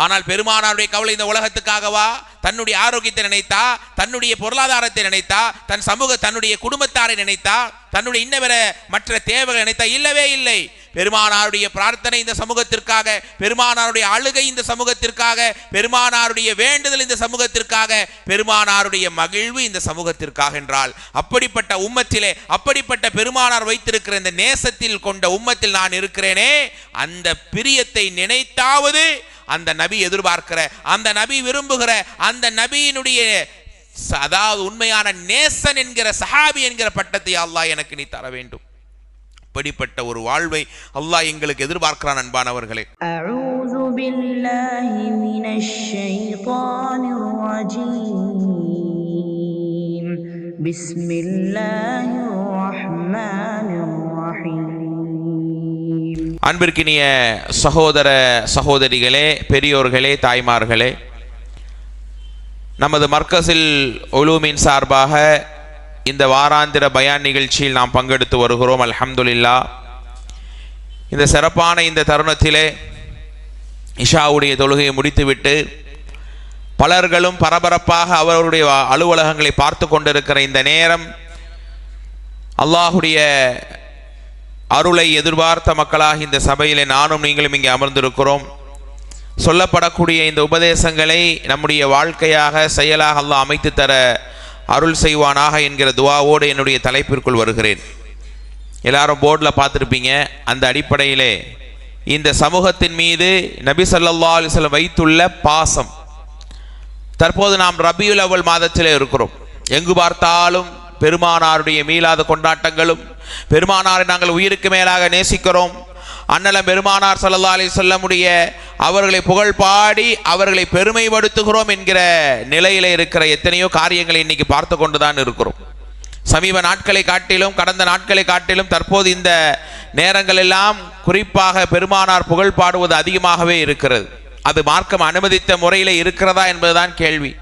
ஆனால் பெருமானாருடைய கவலை இந்த உலகத்துக்காகவா? தன்னுடைய ஆரோக்கியத்தை நினைத்தா, தன்னுடைய பொருளாதாரத்தை நினைத்தா, தன்னுடைய குடும்பத்தாரை நினைத்தா, தன்னுடைய இன்னவர மற்ற தேவைகளை நினைத்தா? இல்லவே இல்லை. பெருமானாருடைய பிரார்த்தனை இந்த சமூகத்திற்காக, பெருமானாருடைய அழுகை இந்த சமூகத்திற்காக, பெருமானாருடைய வேண்டுதல் இந்த சமூகத்திற்காக, பெருமானாருடைய மகிழ்வு இந்த சமூகத்திற்காக என்றால், அப்படிப்பட்ட உம்மத்திலே, அப்படிப்பட்ட பெருமானார் வைத்திருக்கிற இந்த நேசத்தில் கொண்ட உம்மத்தில் நான் இருக்கிறேனே, அந்த பிரியத்தை நினைத்தாவது அந்த நபி எதிர்பார்க்கிற, அந்த நபி விரும்புகிற, அந்த நபியினுடைய அதாவது உண்மையான நேசன் என்கிற சஹாபி என்கிற பட்டத்தை அல்லாஹ் எனக்கு நீ தர வேண்டும். அப்படிப்பட்ட ஒரு வாழ்வை அல்லாஹ் எங்களுக்கு எதிர்பார்க்கிறான். அன்பானவர்களே, அஊது பில்லாஹி மினஷ் ஷைத்தானிர் ரஜீம். பிஸ்மில்லாஹிர் ரஹ்மானிர் ரஹீம். அன்பிற்கினிய சகோதர சகோதரிகளே, பெரியோர்களே, தாய்மார்களே, நமது மர்கஸில் உலூமின் சார்பாக இந்த வாராந்திர பயான் நிகழ்ச்சியில் நாம் பங்கெடுத்து வருகிறோம். அல்ஹம்துலில்லாஹ். இந்த சிறப்பான இந்த தருணத்திலே இஷாவுடைய தொழுகையை முடித்துவிட்டு பலர்களும் பரபரப்பாக அவருடைய அலுவலகங்களை பார்த்து கொண்டிருக்கிற இந்த நேரம், அல்லாஹுடைய அருளை எதிர்பார்த்த மக்களாக இந்த சபையிலே நானும் நீங்களும் இங்கே அமர்ந்திருக்கிறோம். சொல்லப்படக்கூடிய இந்த உபதேசங்களை நம்முடைய வாழ்க்கையாக, செயலாக அல்லாஹ் அமைத்து தர அருள் செய்வானாக என்கிற துவாவோடு என்னுடைய தலைப்பிற்குள் வருகிறேன். எல்லாரும் போர்டில் பார்த்துருப்பீங்க. அந்த அடிப்படையிலே இந்த சமூகத்தின் மீது நபி ஸல்லல்லாஹு அலைஹி வஸல்லம் வைத்துள்ள பாசம். தற்போது நாம் ரபியுல் அவ்வல் மாதத்திலே இருக்கிறோம். எங்கு பார்த்தாலும் பெருமானாருடைய மீளாத கொண்டாட்டங்களும், பெருமானாரை நாங்கள் உயிருக்கு மேலாக நேசிக்கிறோம், அண்ணலம் பெருமானார் ஸல்லல்லாஹு அலைஹி வஸல்லமுடைய அவர்களை புகழ் பாடி அவர்களை பெருமைப்படுத்துகிறோம் என்கிற நிலையில் இருக்கிற எத்தனையோ காரியங்களை இன்னைக்கு பார்த்து கொண்டுதான் இருக்கிறோம். சமீப நாட்களை காட்டிலும், கடந்த நாட்களை காட்டிலும் தற்போது இந்த நேரங்கள் எல்லாம் குறிப்பாக பெருமானார் புகழ் பாடுவது அதிகமாகவே இருக்கிறது. அது மார்க்கம் அனுமதித்த முறையில் இருக்கிறதா என்பதுதான் கேள்வி.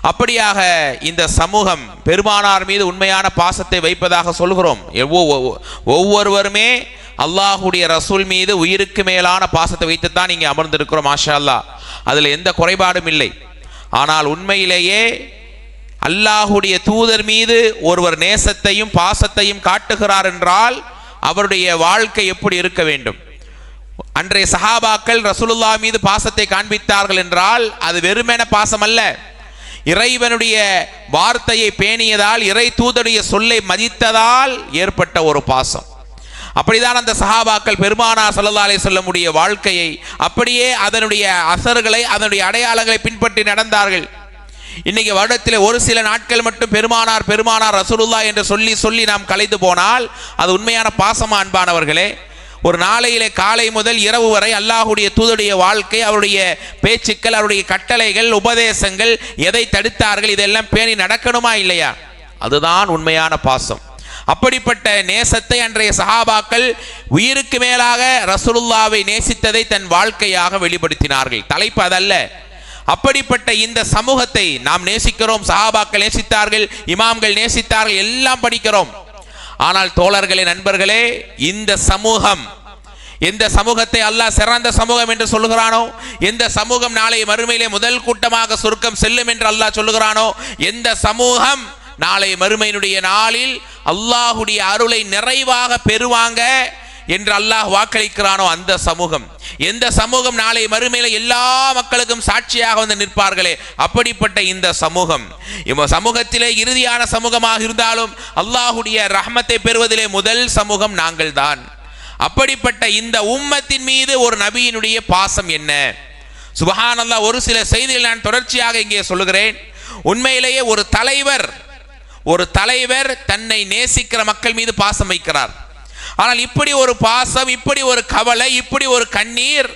அப்படியாக இந்த சமூகம் பெருமானார் மீது உண்மையான பாசத்தை வைப்பதாக சொல்கிறோம். ஒவ்வொருவருமே அல்லாஹுடைய ரசூல் மீது உயிருக்கு மேலான பாசத்தை வைத்துத்தான் இங்கே அமர்ந்திருக்கிறோம். மாஷா அல்லாஹ், அதில் எந்த குறைபாடும் இல்லை. ஆனால் உண்மையிலேயே அல்லாஹுடைய தூதர் மீது ஒருவர் நேசத்தையும் பாசத்தையும் காட்டுகிறார் என்றால் அவருடைய வாழ்க்கை எப்படி இருக்க வேண்டும்? அன்றைய சஹாபாக்கள் ரசூலுல்லாஹ் மீது பாசத்தை காண்பித்தார்கள் என்றால் அது வெறுமென பாசம் அல்ல, இறைவனுடைய வார்த்தையை பேணியதால், இறை தூதருடைய சொல்லை மதித்ததால் ஏற்பட்ட ஒரு பாசம். அப்படிதான் அந்த சஹாபாக்கள் பெருமானார் ஸல்லல்லாஹு அலைஹி வஸல்லமுடைய வாழ்க்கையை அப்படியே அதனுடைய அசர்களை, அதனுடைய அடையாளங்களை பின்பற்றி நடந்தார்கள். இன்னைக்கு வருடத்தில் ஒரு சில நாட்கள் மட்டும் பெருமானார் பெருமானார் ரசூலுல்லாஹ் என்று சொல்லி சொல்லி நாம் கலைந்து போனால் அது உண்மையான பாசமா? அன்பானவர்களே, ஒரு நாளையிலே காலை முதல் இரவு வரை அல்லாஹுடைய தூதருடைய வாழ்க்கை, அவருடைய பேச்சுக்கள், அவருடைய கட்டளைகள், உபதேசங்கள், எதை தடுத்தார்கள், இதெல்லாம் பேணி நடக்கணுமா இல்லையா? அதுதான் உண்மையான பாசம். அப்படிப்பட்ட நேசத்தை அன்றைய சஹாபாக்கள் உயிருக்கு மேலாக ரசூலுல்லாவை நேசித்ததை தன் வாழ்க்கையாக வெளிப்படுத்தினார்கள். தலைப்பு அதல்ல. அப்படிப்பட்ட இந்த சமூகத்தை நாம் நேசிக்கிறோம். சஹாபாக்கள் நேசித்தார்கள், இமாம்கள் நேசித்தார்கள், எல்லாம் படிக்கிறோம். ஆனால் தோழர்களே, நண்பர்களே, இந்த சமூகம், எந்த சமூகத்தை அல்லாஹ் சிறந்த சமூகம் என்று சொல்லுகிறானோ, எந்த சமூகம் நாளை மறுமையிலே முதல் கூட்டமாக சொர்க்கம் செல்லும் என்று அல்லாஹ் சொல்லுகிறானோ, எந்த சமூகம் நாளை மறுமையினுடைய நாளில் அல்லாஹுடைய அருளை நிறைவாக பெறுவாங்க என்று அல்லாஹ் வாக்களிக்கிறானோ அந்த சமூகம், எந்த சமூகம் நாளை மறுமையில எல்லா மக்களுக்கும் சாட்சியாக வந்து நிற்பார்களே அப்படிப்பட்ட இந்த சமூகம், சமூகத்திலே இறுதியான சமூகமாக இருந்தாலும் அல்லாஹுடைய ரஹ்மத்தை பெறுவதிலே முதல் சமூகம் நாங்கள் தான். அப்படிப்பட்ட இந்த உம்மத்தின் மீது ஒரு நபியினுடைய பாசம் என்ன? சுப்ஹானல்லாஹ். ஒரு சில செய்திகள் நான் தொடர்ச்சியாக இங்கே சொல்லுகிறேன். உண்மையிலேயே ஒரு தலைவர் தன்னை நேசிக்கிற மக்கள் மீது பாசம் வைக்கிறார். ஆனால் இப்படி ஒரு பாசம், இப்படி ஒரு கவலை, இப்படி ஒரு கண்ணீர்,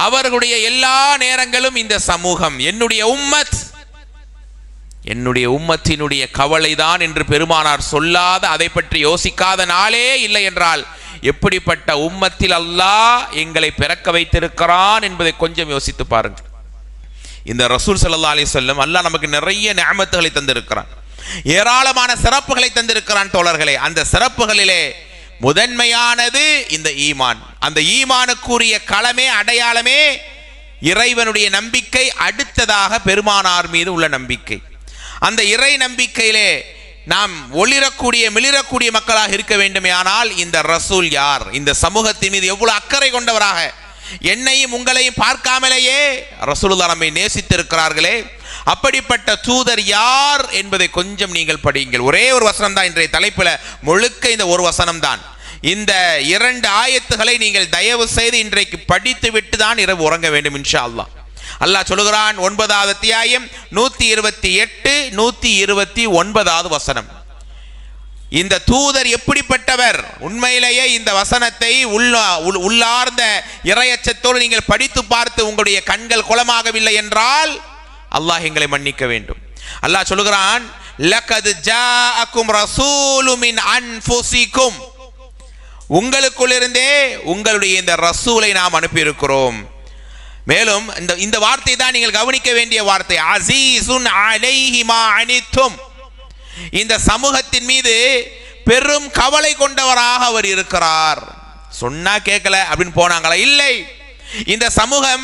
அவர்களுடைய எல்லா நேரங்களும் இந்த சமூகம் என்னுடைய உம்மத்தினுடைய கவலை தான் என்று பெருமானார் சொல்லாத, அதை பற்றி யோசிக்காத நாளே இல்லை என்றால் எப்படிப்பட்ட உம்மத்தில் அல்லாஹ் எங்களை பிறக்க வைத்திருக்கிறான் என்பதை கொஞ்சம் யோசித்து பாருங்கள். இந்த ரசூல் ஸல்லல்லாஹு அலைஹி வஸல்லம் அல்லாஹ் நமக்கு நிறைய நிஅமத்துகளை தந்திருக்கிறான், ஏராளமான சிறப்புகளை தந்திருக்கிறான். தோழர்களே, அந்த சிறப்புகளிலே முதன்மையானது இந்த ஈமான். அந்த ஈமானுக்குரிய களமே, அடையாளமே இறைவனுடைய நம்பிக்கை, அடுத்ததாக பெருமானார் மீது உள்ள நம்பிக்கை. அந்த இறை நம்பிக்கையிலே நாம் ஒளிரக்கூடிய மிளிரக்கூடிய மக்களாக இருக்க வேண்டுமே. ஆனால் இந்த ரசூல் யார், இந்த சமூகத்தின் மீது எவ்வளவு அக்கறை கொண்டவராக, என்னையும் உங்களையும் பார்க்காமலேயே ரசூலுல்லாஹ் நம்மை நேசித்திருக்கிறார்களே, அப்படிப்பட்ட தூதர் யார் என்பதை கொஞ்சம் நீங்கள் படியுங்கள். ஒரே ஒரு வசனம் தான் இன்றைய தலைப்பில், முழுக்க இந்த ஒரு வசனம் தான். இந்த 2 ஆயத்துகளை நீங்கள் தயவு செய்து இன்றைக்கு படித்து விட்டு தான் இரவு உறங்க வேண்டும் இன்ஷா அல்லாஹ். அல்லாஹ் சொல்லுகிறான் 9வது அத்தியாயம் 128 129வது வசனம். இந்த தூதர் எப்படிப்பட்டவர், உண்மையிலேயே இந்த வசனத்தை உள்ளார்ந்த இறையச்சத்தோடு நீங்கள் படித்து பார்த்து உங்களுடைய கண்கள் குளமாகவில்லை என்றால் அல்லாஹ் எங்களை மன்னிக்க வேண்டும். அல்லாஹ் சொல்லுகிறான், லகத் ஜாஅக்கும் ரசூலும் மின் அன்ஃபுசிக்கும், உங்களுக்குள்ளிருந்தே உங்களுடைய இந்த ரசூலை நாம் அனுப்பியிருக்கிறோம். மேலும் இந்த வார்த்தை தான் நீங்கள் கவனிக்க வேண்டிய வார்த்தை, அஸீஸுன் அலைஹி மா அனித்தும். இந்த சமூகத்தின் மீது பெரும் கவலை கொண்டவராக அவர் இருக்கிறார். சொன்னா கேட்கல அப்படின்னு போனாங்களா? இல்லை. இந்த சமூகம்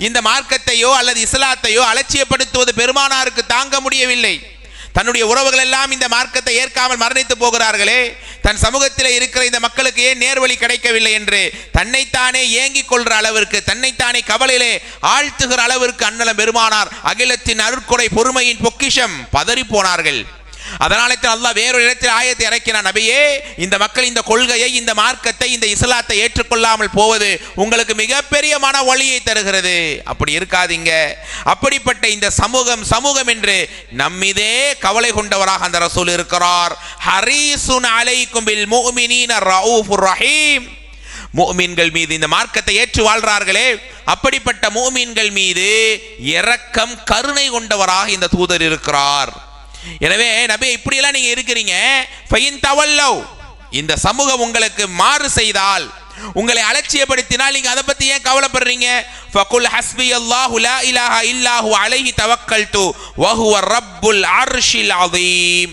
இந்த மார்க்கத்தையோ அல்லது இஸ்லாத்தையோ அலட்சியப்படுத்துவது பெருமானாருக்கு தாங்க முடியவில்லை. தன்னுடைய உறவுகள் எல்லாம் இந்த மார்க்கத்தை ஏற்காமல் மரணித்து போகிறார்களே, தன் சமூகத்தில் இருக்கிற இந்த மக்களுக்கு ஏன் நேர்வழி கிடைக்கவில்லை என்று தன்னைத்தானே ஏங்கிக் கொள்கிற அளவிற்கு, தன்னைத்தானே கவலையிலே ஆழ்த்துகிற அளவிற்கு அண்ணலம் பெருமானார் அகிலத்தின் அருட்கொடை பொறுமையின் பொக்கிஷம் பதறி போனார்கள். அதனால அல்லாஹ் வேறொரு இடத்தில் ஆயத்தை இறக்கினான், நபியே, இந்த மக்கள் இந்த கொள்கையை, இந்த மார்க்கத்தை, இந்த இஸ்லாத்தை ஏற்றுக்கொள்ளாமல் போவது உங்களுக்கு மிகப்பெரிய மன வலியை தருகிறது. அப்படி இருக்காதீங்க. அப்படிப்பட்ட இந்த சமூகம் என்று நம்மீதே கவலை கொண்டவராக அந்த ரசூல் இருக்கிறார். ஹரீசுன் அலைக்கும் பில் முஃமினீன ரഊஃபுர் ரஹீம். முஃமின்கள் மீது, இந்த மார்க்கத்தை ஏற்று வாழ்றார்களே, அப்படிப்பட்ட முஃமின்கள் மீது இரக்கம் கருணை கொண்டவராக இந்த தூதர் இருக்கிறார். எனவே நபி, இப்படியெல்லாம் நீங்க இருக்கிறீங்க, ஃபைன் தவல்லவ், இந்த சமூகம் உங்களுக்கு மாறு செய்தால், உங்களை அலட்சியப்படுத்தினால் நீங்க அதை பத்தி ஏன் கவலைப்படுறீங்க? ஃபகுல் ஹஸ்பியல்லாஹு லா இலாஹா இல்லாஹு அலைஹி தவக்கல்து வஹுவ ரப்புல் அர்ஷில் அஸீம்.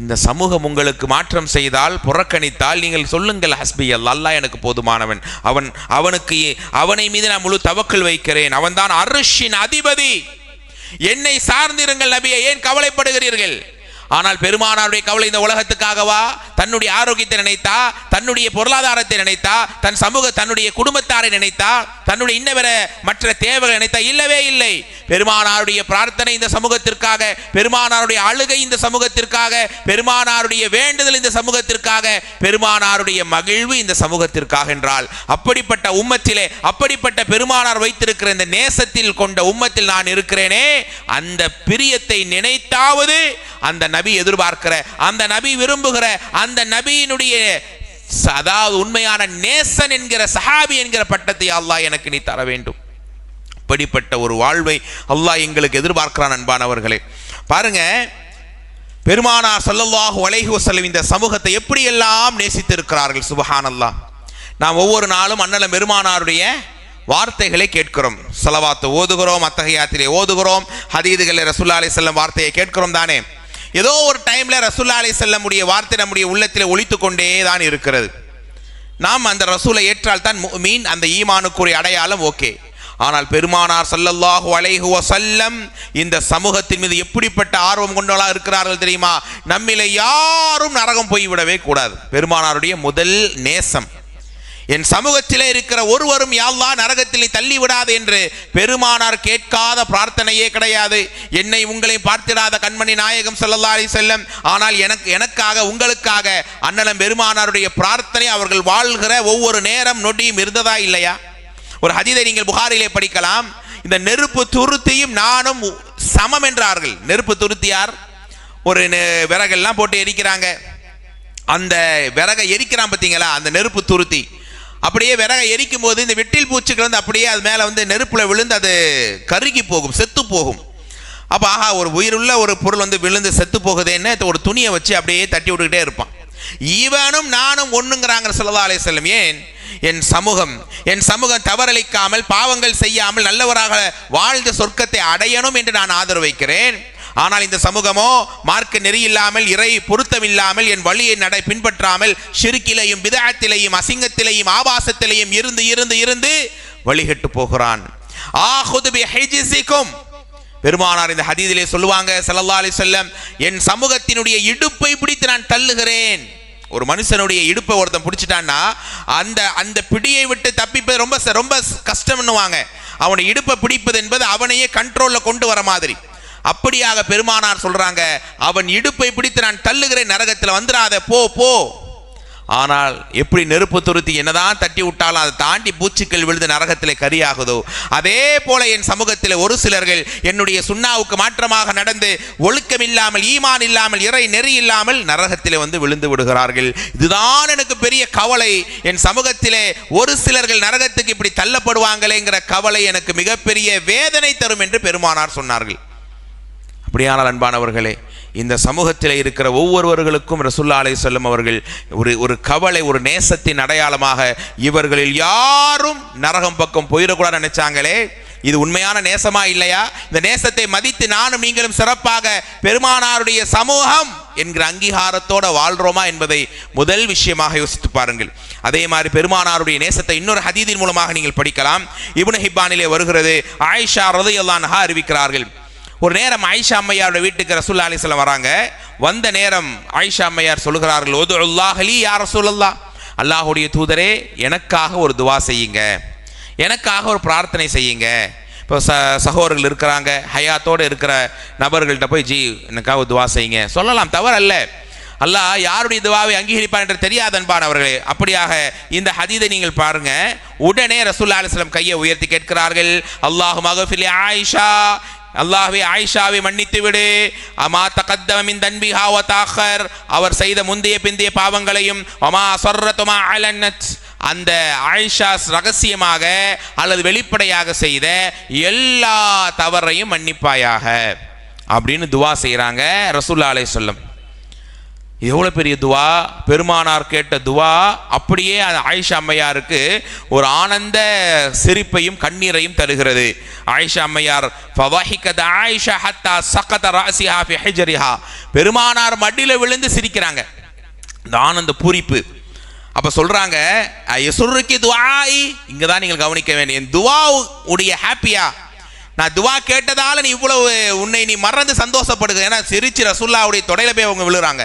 இந்த சமூகம் உங்களுக்கு மாற்றம் செய்தால், புறக்கணித்தால், நீங்கள் சொல்லுங்கள், ஹஸ்பி அல்லாஹ், அல்லாஹ் எனக்கு போதுமானவன், அவனை மீது நான் முழு தவக்கல் வைக்கிறேன், அவன் தான் அர்ஷின் அதிபதி, என்னை சார்ந்திருங்கள் நபியே, ஏன் கவலைப்படுகிறீர்கள்? ஆனால் பெருமானாருடைய கவலை இந்த உலகத்துக்காகவா? தன்னுடைய ஆரோக்கியத்தை நினைத்தா, தன்னுடைய பொருளாதாரத்தை நினைத்தா, தன்னுடைய குடும்பத்தாரை நினைத்தா, தன்னுடைய இன்னவர மற்ற தேவைகளை நினைத்தா? இல்லவே இல்லை. பெருமானாருடைய பிரார்த்தனை இந்த சமூகத்திற்காக, பெருமானாருடைய அழுகை இந்த சமூகத்திற்காக, பெருமானாருடைய வேண்டுதல் இந்த சமூகத்திற்காக, பெருமானாருடைய மகிழ்வு இந்த சமூகத்திற்காக என்றால், அப்படிப்பட்ட உம்மத்திலே, அப்படிப்பட்ட பெருமானார் வைத்திருக்கிற இந்த நேசத்தில் கொண்ட உம்மத்தில் நான் இருக்கிறேனே, அந்த பிரியத்தை நினைத்தாவது அந்த நபி எதிர்பார்க்கிற, அந்த நபி விரும்புகிற, அந்த நபியினுடைய அதாவது உண்மையான நேசன் என்கிற, சஹாபி என்கிற பட்டத்தை அல்லாஹ் எனக்கு நீ தர வேண்டும். அப்படிப்பட்ட ஒரு வாழ்வை அல்லாஹ் எங்களுக்கு எதிர்பார்க்கிறான். அன்பானவர்களே, பாருங்க, பெருமானார் ஸல்லல்லாஹு அலைஹி வஸல்லம் இந்த சமூகத்தை எப்படியெல்லாம் நேசித்திருக்கிறார்கள். சுப்ஹானல்லாஹ். நாம் ஒவ்வொரு நாளும் அண்ணலம் பெருமானாருடைய வார்த்தைகளை கேட்கிறோம், ஸலவாத் ஓதுகிறோம், அத்தஹியாத்திலே ஓதுகிறோம், ஹதீதுகளில் ரசூலுல்லாஹி அலைஹி வஸல்லம் வார்த்தையை கேட்கிறோம் தானே. ஏதோ ஒரு டைம்ல ரசூலுல்லாஹி அலைஹி வஸல்லம் உடைய வார்த்தை நம்முடைய உள்ளத்திலே ஒலித்து கொண்டே தான் இருக்கிறது. நாம் அந்த ரசூலை ஏற்றால் தான் முஃமின், அந்த ஈமானுக்குரிய அடையாளம். ஓகே. ஆனால் பெருமானார் ஸல்லல்லாஹு அலைஹி வஸல்லம் இந்த சமூகத்தின் மீது எப்படிப்பட்ட ஆர்வம் கொண்டவர்களாக இருக்கிறார்கள் தெரியுமா? நம்மிலே யாரும் நரகம் போய்விடவே கூடாது. பெருமானாருடைய முதல் நேசம். என் சமூகத்திலே இருக்கிற ஒருவரும் யா அல்லாஹ் நரகத்தில் தள்ளி விடாது என்று பெருமானார் கேட்காத பிரார்த்தனையே கிடையாது. என்னை உங்களை பார்த்திடாத கண்மணி நாயகம் ஸல்லல்லாஹு அலைஹி வஸல்லம், ஆனால் எனக்காக உங்களுக்காக அண்ணலம் பெருமானாருடைய பிரார்த்தனை அவர்கள் வாழ்கிற ஒவ்வொரு நேரம் நொடியும் இருந்ததா இல்லையா? ஒரு ஹதீதை நீங்கள் புகாரிலே படிக்கலாம். இந்த நெருப்பு துருத்தியும் நானும் சமம் என்றார்கள். நெருப்பு துருத்தியார் ஒரு விறகெல்லாம் போட்டு எரிக்கிறாங்க, அந்த விறகை எரிக்கிறான் பார்த்தீங்களா, அந்த நெருப்பு துருத்தி அப்படியே விறகை எரிக்கும் போது இந்த வெட்டில் பூச்சிகள் வந்து அப்படியே அது மேலே வந்து நெருப்புல விழுந்து அது கருகி போகும், செத்து போகும். அப்போ ஆஹா, ஒரு உயிருள்ள ஒரு பொருள் வந்து விழுந்து செத்து போகுதேன்னு ஒரு துணியை வச்சு அப்படியே தட்டி விட்டுக்கிட்டே இருப்பான். இவனும் நானும் ஒண்ணுங்கிறாங்க ஸல்லல்லாஹு அலைஹி வஸல்லம். ஏன்? என் சமூகம் தவறளிக்காமல், பாவங்கள் செய்யாமல், நல்லவராக வாழ்ந்த சொர்க்கத்தை அடையணும் என்று நான் ஆதரவு வைக்கிறேன். ஆனால் இந்த சமூகமோ மார்க்க நெறி இல்லாமல், இறை பொருத்தம் இல்லாமல், என் வழியை பின்பற்றாமல், ஷிர்கிலையும் பிதஅத்திலையும் அசிங்கத்திலையும் ஆபாசத்திலையும் இருந்து வழிகட்டு போகிறான். ஆஹுது பிஹிஜ்ஸிகும். பெருமானார் இந்த ஹதீஸிலே சொல்லுவாங்க ஸல்லல்லாஹு அலைஹி வஸல்லம், என் சமூகத்தினுடைய இடுப்பை பிடித்து நான் தள்ளுகிறேன். ஒரு மனுஷனுடைய இடுப்பை ஒருத்தன் பிடிச்சிட்டான்னா அந்த அந்த பிடியை விட்டு தப்பிப்பது ரொம்ப ரொம்ப கஷ்டம்னுவாங்க. அவனுடைய இடுப்பை பிடிப்பது என்பது அவனையே கண்ட்ரோல்ல கொண்டு வர மாதிரி. அப்படியாக பெருமானார் சொல்றாங்க, அவன் இடுப்பை பிடித்து நான் தள்ளுகிறேன், நரகத்தில் வந்துடாத, போ போ. ஆனால் எப்படி நெருப்பு துருத்தி என்னதான் தட்டி விட்டாலும் அதை தாண்டி பூச்சிக்கள் விழுந்து நரகத்திலே கரியாகுதோ, அதே போல என் சமூகத்தில் ஒரு சிலர்கள் என்னுடைய சுன்னாவுக்கு மாற்றமாக நடந்து ஒழுக்கம் இல்லாமல், ஈமான் இல்லாமல், இறை நெறி இல்லாமல் நரகத்திலே வந்து விழுந்து விடுகிறார்கள். இதுதான் எனக்கு பெரிய கவலை. என் சமூகத்திலே ஒரு சிலர்கள் நரகத்துக்கு இப்படி தள்ளப்படுவாங்களேங்கிற கவலை எனக்கு மிகப்பெரிய வேதனை தரும் என்று பெருமானார் சொன்னார்கள். அப்படியானால் அன்பானவர்களே, இந்த சமூகத்தில் இருக்கிற ஒவ்வொருவர்களுக்கும் ரசூலுல்லாஹி அலைஹி வஸல்லம் அவர்கள் ஒரு கவலை, ஒரு நேசத்தின் அடையாளமாக, இவர்களில் யாரும் நரகம் பக்கம் போயிடக்கூடாது நினைச்சாங்களே, இது உண்மையான நேசமா இல்லையா? இந்த நேசத்தை மதித்து நானும் நீங்களும் சிறப்பாக பெருமானாருடைய சமூகம் என்கிற அங்கீகாரத்தோட வாழ்றோமா என்பதை முதல் விஷயமாக யோசித்து பாருங்கள். அதே மாதிரி பெருமானாருடைய நேசத்தை இன்னொரு ஹதீஸின் மூலமாக நீங்கள் படிக்கலாம். இப்னு ஹிப்பானிலே வருகிறது, ஆயிஷா ரலியல்லாஹு அன்ஹா அறிவிக்கிறார்கள், ஒரு நேரம் ஆயிஷா அம்மையாருடைய வீட்டுக்கு ரசூலுல்லாஹி அலைஹி வஸல்லம் வராங்க. வந்த நேரம் ஆயிஷா அம்மையார் சொல்கிறார்கள், உதுல்லாஹ் லி யா ரசூலல்லாஹ், அல்லாஹ்வுடைய தூதரே எனக்காக ஒரு துவா செய்யுங்க, எனக்காக ஒரு பிரார்த்தனை செய்யுங்க. இப்போ சகோதரர்கள் இருக்கிறாங்க, ஹயாத்தோடு இருக்கிற நபர்கள்ட்ட போய் ஜி எனக்காக துவா செய்யுங்க சொல்லலாம், தவறல்ல. அல்லாஹ் யாருடைய துவாவை அங்கீகரிப்பார் என்று தெரியாத அன்பானவர்களே. அப்படியாக இந்த ஹதீதை நீங்கள் பாருங்க. உடனே ரசூலுல்லாஹி அலைஹி வஸல்லம் கையை உயர்த்தி கேட்கிறார்கள், அல்லாஹு மக்ஃபிர் லி ஆயிஷா, அல்லாஹ்வே ஆயிஷாவை மன்னித்து விடு, அமா தகத்தம மின் தன்பிஹா வ தஅக்கர், அவர் செய்த முந்தைய பிந்தைய பாவங்களையும், அமா ஸர்ரத் மா அலன்னத், அந்த ஆயிஷா ரகசியமாக அல்லது வெளிப்படையாக செய்த எல்லா தவறையும் மன்னிப்பாயாக அப்படின்னு துவா செய்கிறாங்க ரசூலுல்லாஹி அலைஹி வஸல்லம். எவ்வளோ பெரிய துவா! பெருமானார் கேட்ட துவா அப்படியே ஆயிஷா அம்மையாருக்கு ஒரு ஆனந்த சிரிப்பையும் கண்ணீரையும் தருகிறது. ஆயிஷா அம்மையார் ஃபவஹிகத் ஆயிஷா ஹத்தா ஸகத ரஅஸிஹா ஃபி ஹிஜ்ரிஹா, பெருமானார் மடியில விழுந்து சிரிக்கிறாங்க, இந்த ஆனந்த பூரிப்பு. அப்ப சொல்றாங்க, யசுர்ருகி துஆஇ, இங்க தான் நீங்கள் கவனிக்க வேண்டிய துவா உடைய ஹாப்பியா, நான் துவா கேட்டதால நீ இவ்வளவு உன்னை நீ மறந்து சந்தோஷப்படுங்க. ஏன்னா சிரிச்சு ரசூலுல்லாஹ்வுடைய தொடையில போய் அவங்க விழுறாங்க.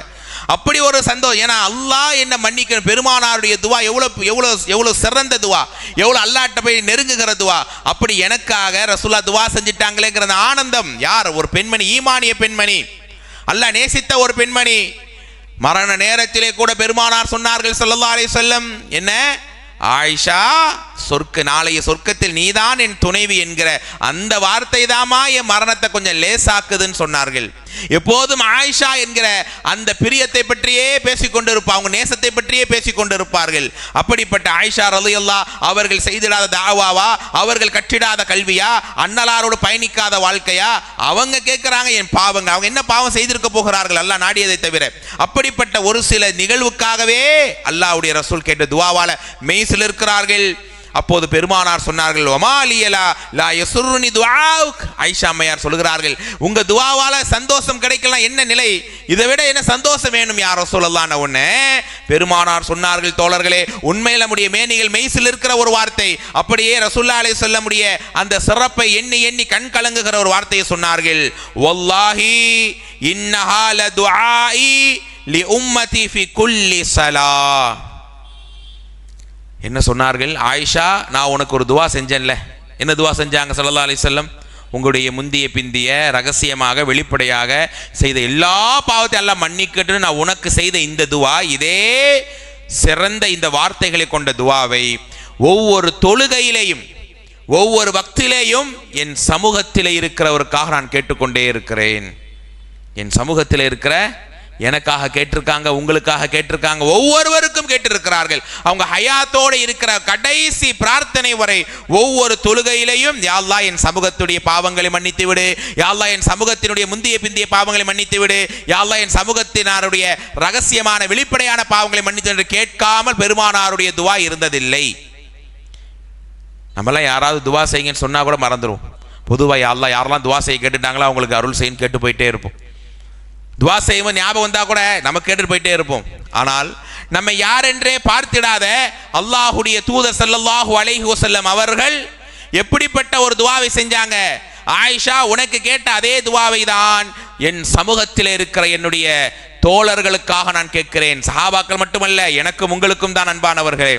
அப்படி ஒரு சந்தோஷம். ஏன்னா அல்லாஹ் என்ன மன்னிக்க, பெருமானாருடைய துவா எவ்வளவு எவ்வளவு எவ்வளவு சிறந்த துவா, எவ்வளவு அல்லாஹ்ட்ட போய் நெருங்குகிற துவா. அப்படி எனக்காக ரசூலுல்லாஹ் துவா செஞ்சிட்டாங்களேங்கிற ஆனந்தம். யார்? ஒரு பெண்மணி, ஈமானிய பெண்மணி, அல்லாஹ் நேசித்த ஒரு பெண்மணி. மரண நேரத்திலே கூட பெருமானார் சொன்னார்கள் ஸல்லல்லாஹு அலைஹி வஸல்லம், என்ன ஆயிஷா, நாளைய சொர்க்கத்தில் நீதான் என் துணைவி என்கிற அந்த வார்த்தை தாமா என் மரணத்தை கொஞ்சம் லேசாக்குதுன்னு சொன்னார்கள். எப்போதும் ஆயிஷா என்கிற அந்த பிரியத்தை பற்றியே பேசிக்கொண்டிருப்பார், அவங்க நேசத்தை பற்றியே பேசிக்கொண்டிருப்பார்கள். அப்படிப்பட்ட ஆயிஷா ரலியல்லாஹ் அவர்கள் செய்திடாத தாவாவா, அவர்கள் கற்றிடாத கல்வியா, அன்னலாரோடு பயணிக்காத வாழ்க்கையா? அவங்க கேட்கிறாங்க என் பாவங்க, அவங்க என்ன பாவம் செய்திருக்க போகிறார்கள் அல்லாஹ் நாடியதை தவிர? அப்படிப்பட்ட ஒரு சில நிகழ்வுக்காகவே அல்லாஹ்வுடைய ரசூல் கேட்ட துவாவால மெய்சில் இருக்கிறார்கள். அப்போது பெருமானார் சொன்னார்கள், வமாலியலா லா யசுர்ருனி துஆஉக், ஆயிஷா அம்மையார் சொல்கிறார்கள், உங்க துஆவால சந்தோஷம் கிடைக்கலாம், என்ன நிலை, இதை விட என்ன சந்தோஷம் வேணும் யா ரசூலல்லாஹ்? உடனே பெருமானார் சொன்னார்கள், தோழர்களே, உண்மையில் நம்முடைய மேனிகள் மெய்சில் இருக்கிற ஒரு வார்த்தை. அப்படியே ரசூலுல்லாஹி அலைஹி வஸல்லம் உடைய அந்த சிறப்பை எண்ணி எண்ணி கண் கலங்குகிற ஒரு வார்த்தையை சொன்னார்கள், வல்லாஹி இன்னஹா லதுஆஇ லி உம்மதி ஃபி குல்லி ஸலாஹ். என்ன சொன்னார்கள்? ஆயிஷா, நான் உனக்கு ஒரு துவா செஞ்சேன்ல. என்ன துவா செஞ்சாங்க ஸல்லல்லாஹு அலைஹி வஸல்லம்? உங்களுடைய முந்திய பிந்திய ரகசியமாக வெளிப்படையாக செய்த எல்லா பாவத்தையும் எல்லாம் மன்னிக்கட்டு நான் உனக்கு செய்த இந்த துவா, இதே சிறந்த இந்த வார்த்தைகளை கொண்ட துவாவை ஒவ்வொரு தொழுகையிலேயும் ஒவ்வொரு வக்திலேயும் என் சமூகத்திலே இருக்கிறவருக்காக நான் கேட்டுக்கொண்டே இருக்கிறேன். என் சமூகத்தில் இருக்கிற எனக்காக கேட்டிருக்காங்க, உங்களுக்காக கேட்டிருக்காங்க, ஒவ்வொருவருக்கும் கேட்டிருக்கிறார்கள். அவங்க ஹயாத்தோடு இருக்கிற கடைசி பிரார்த்தனை வரை ஒவ்வொரு தொழுகையிலையும், யா அல்லாஹ் என் சமூகத்துடைய பாவங்களை மன்னித்து விடு, யா அல்லாஹ் என் சமூகத்தினுடைய முந்திய பிந்திய பாவங்களை மன்னித்து விடு, யா அல்லாஹ் என் சமூகத்தினருடைய ரகசியமான வெளிப்படையான பாவங்களை மன்னித்து என்று கேட்காமல் பெருமானாருடைய துவா இருந்ததில்லை. நம்மளாம் யாராவது துவா செய்யுங்கன்னு சொன்னா கூட மறந்துடும். பொதுவாக யா அல்லாஹ் யாரெல்லாம் துவா செய்ய கேட்டுட்டாங்களோ அவங்களுக்கு அருள் செய்யன்னு கேட்டு போயிட்டே இருப்போம். துவா செய்வோம் ஞாபகம் வந்தா கூட நம்ம கேட்டு போயிட்டே இருப்போம். ஆனால் நம்ம யார் என்றே பார்த்திடாத அல்லாஹுடைய தூதர் ஸல்லல்லாஹு அலைஹி வஸல்லம் அவர்கள் எப்படிப்பட்ட ஒரு துவாவை செஞ்சாங்க? ஆயிஷா, உனக்கு கேட்ட அதே துவாவை தான் என் சமூகத்தில் இருக்கிற என்னுடைய தோழர்களுக்காக நான் கேட்கிறேன். சஹாபாக்கள் மட்டுமல்ல, எனக்கும் உங்களுக்கும் தான் அன்பானவர்களே.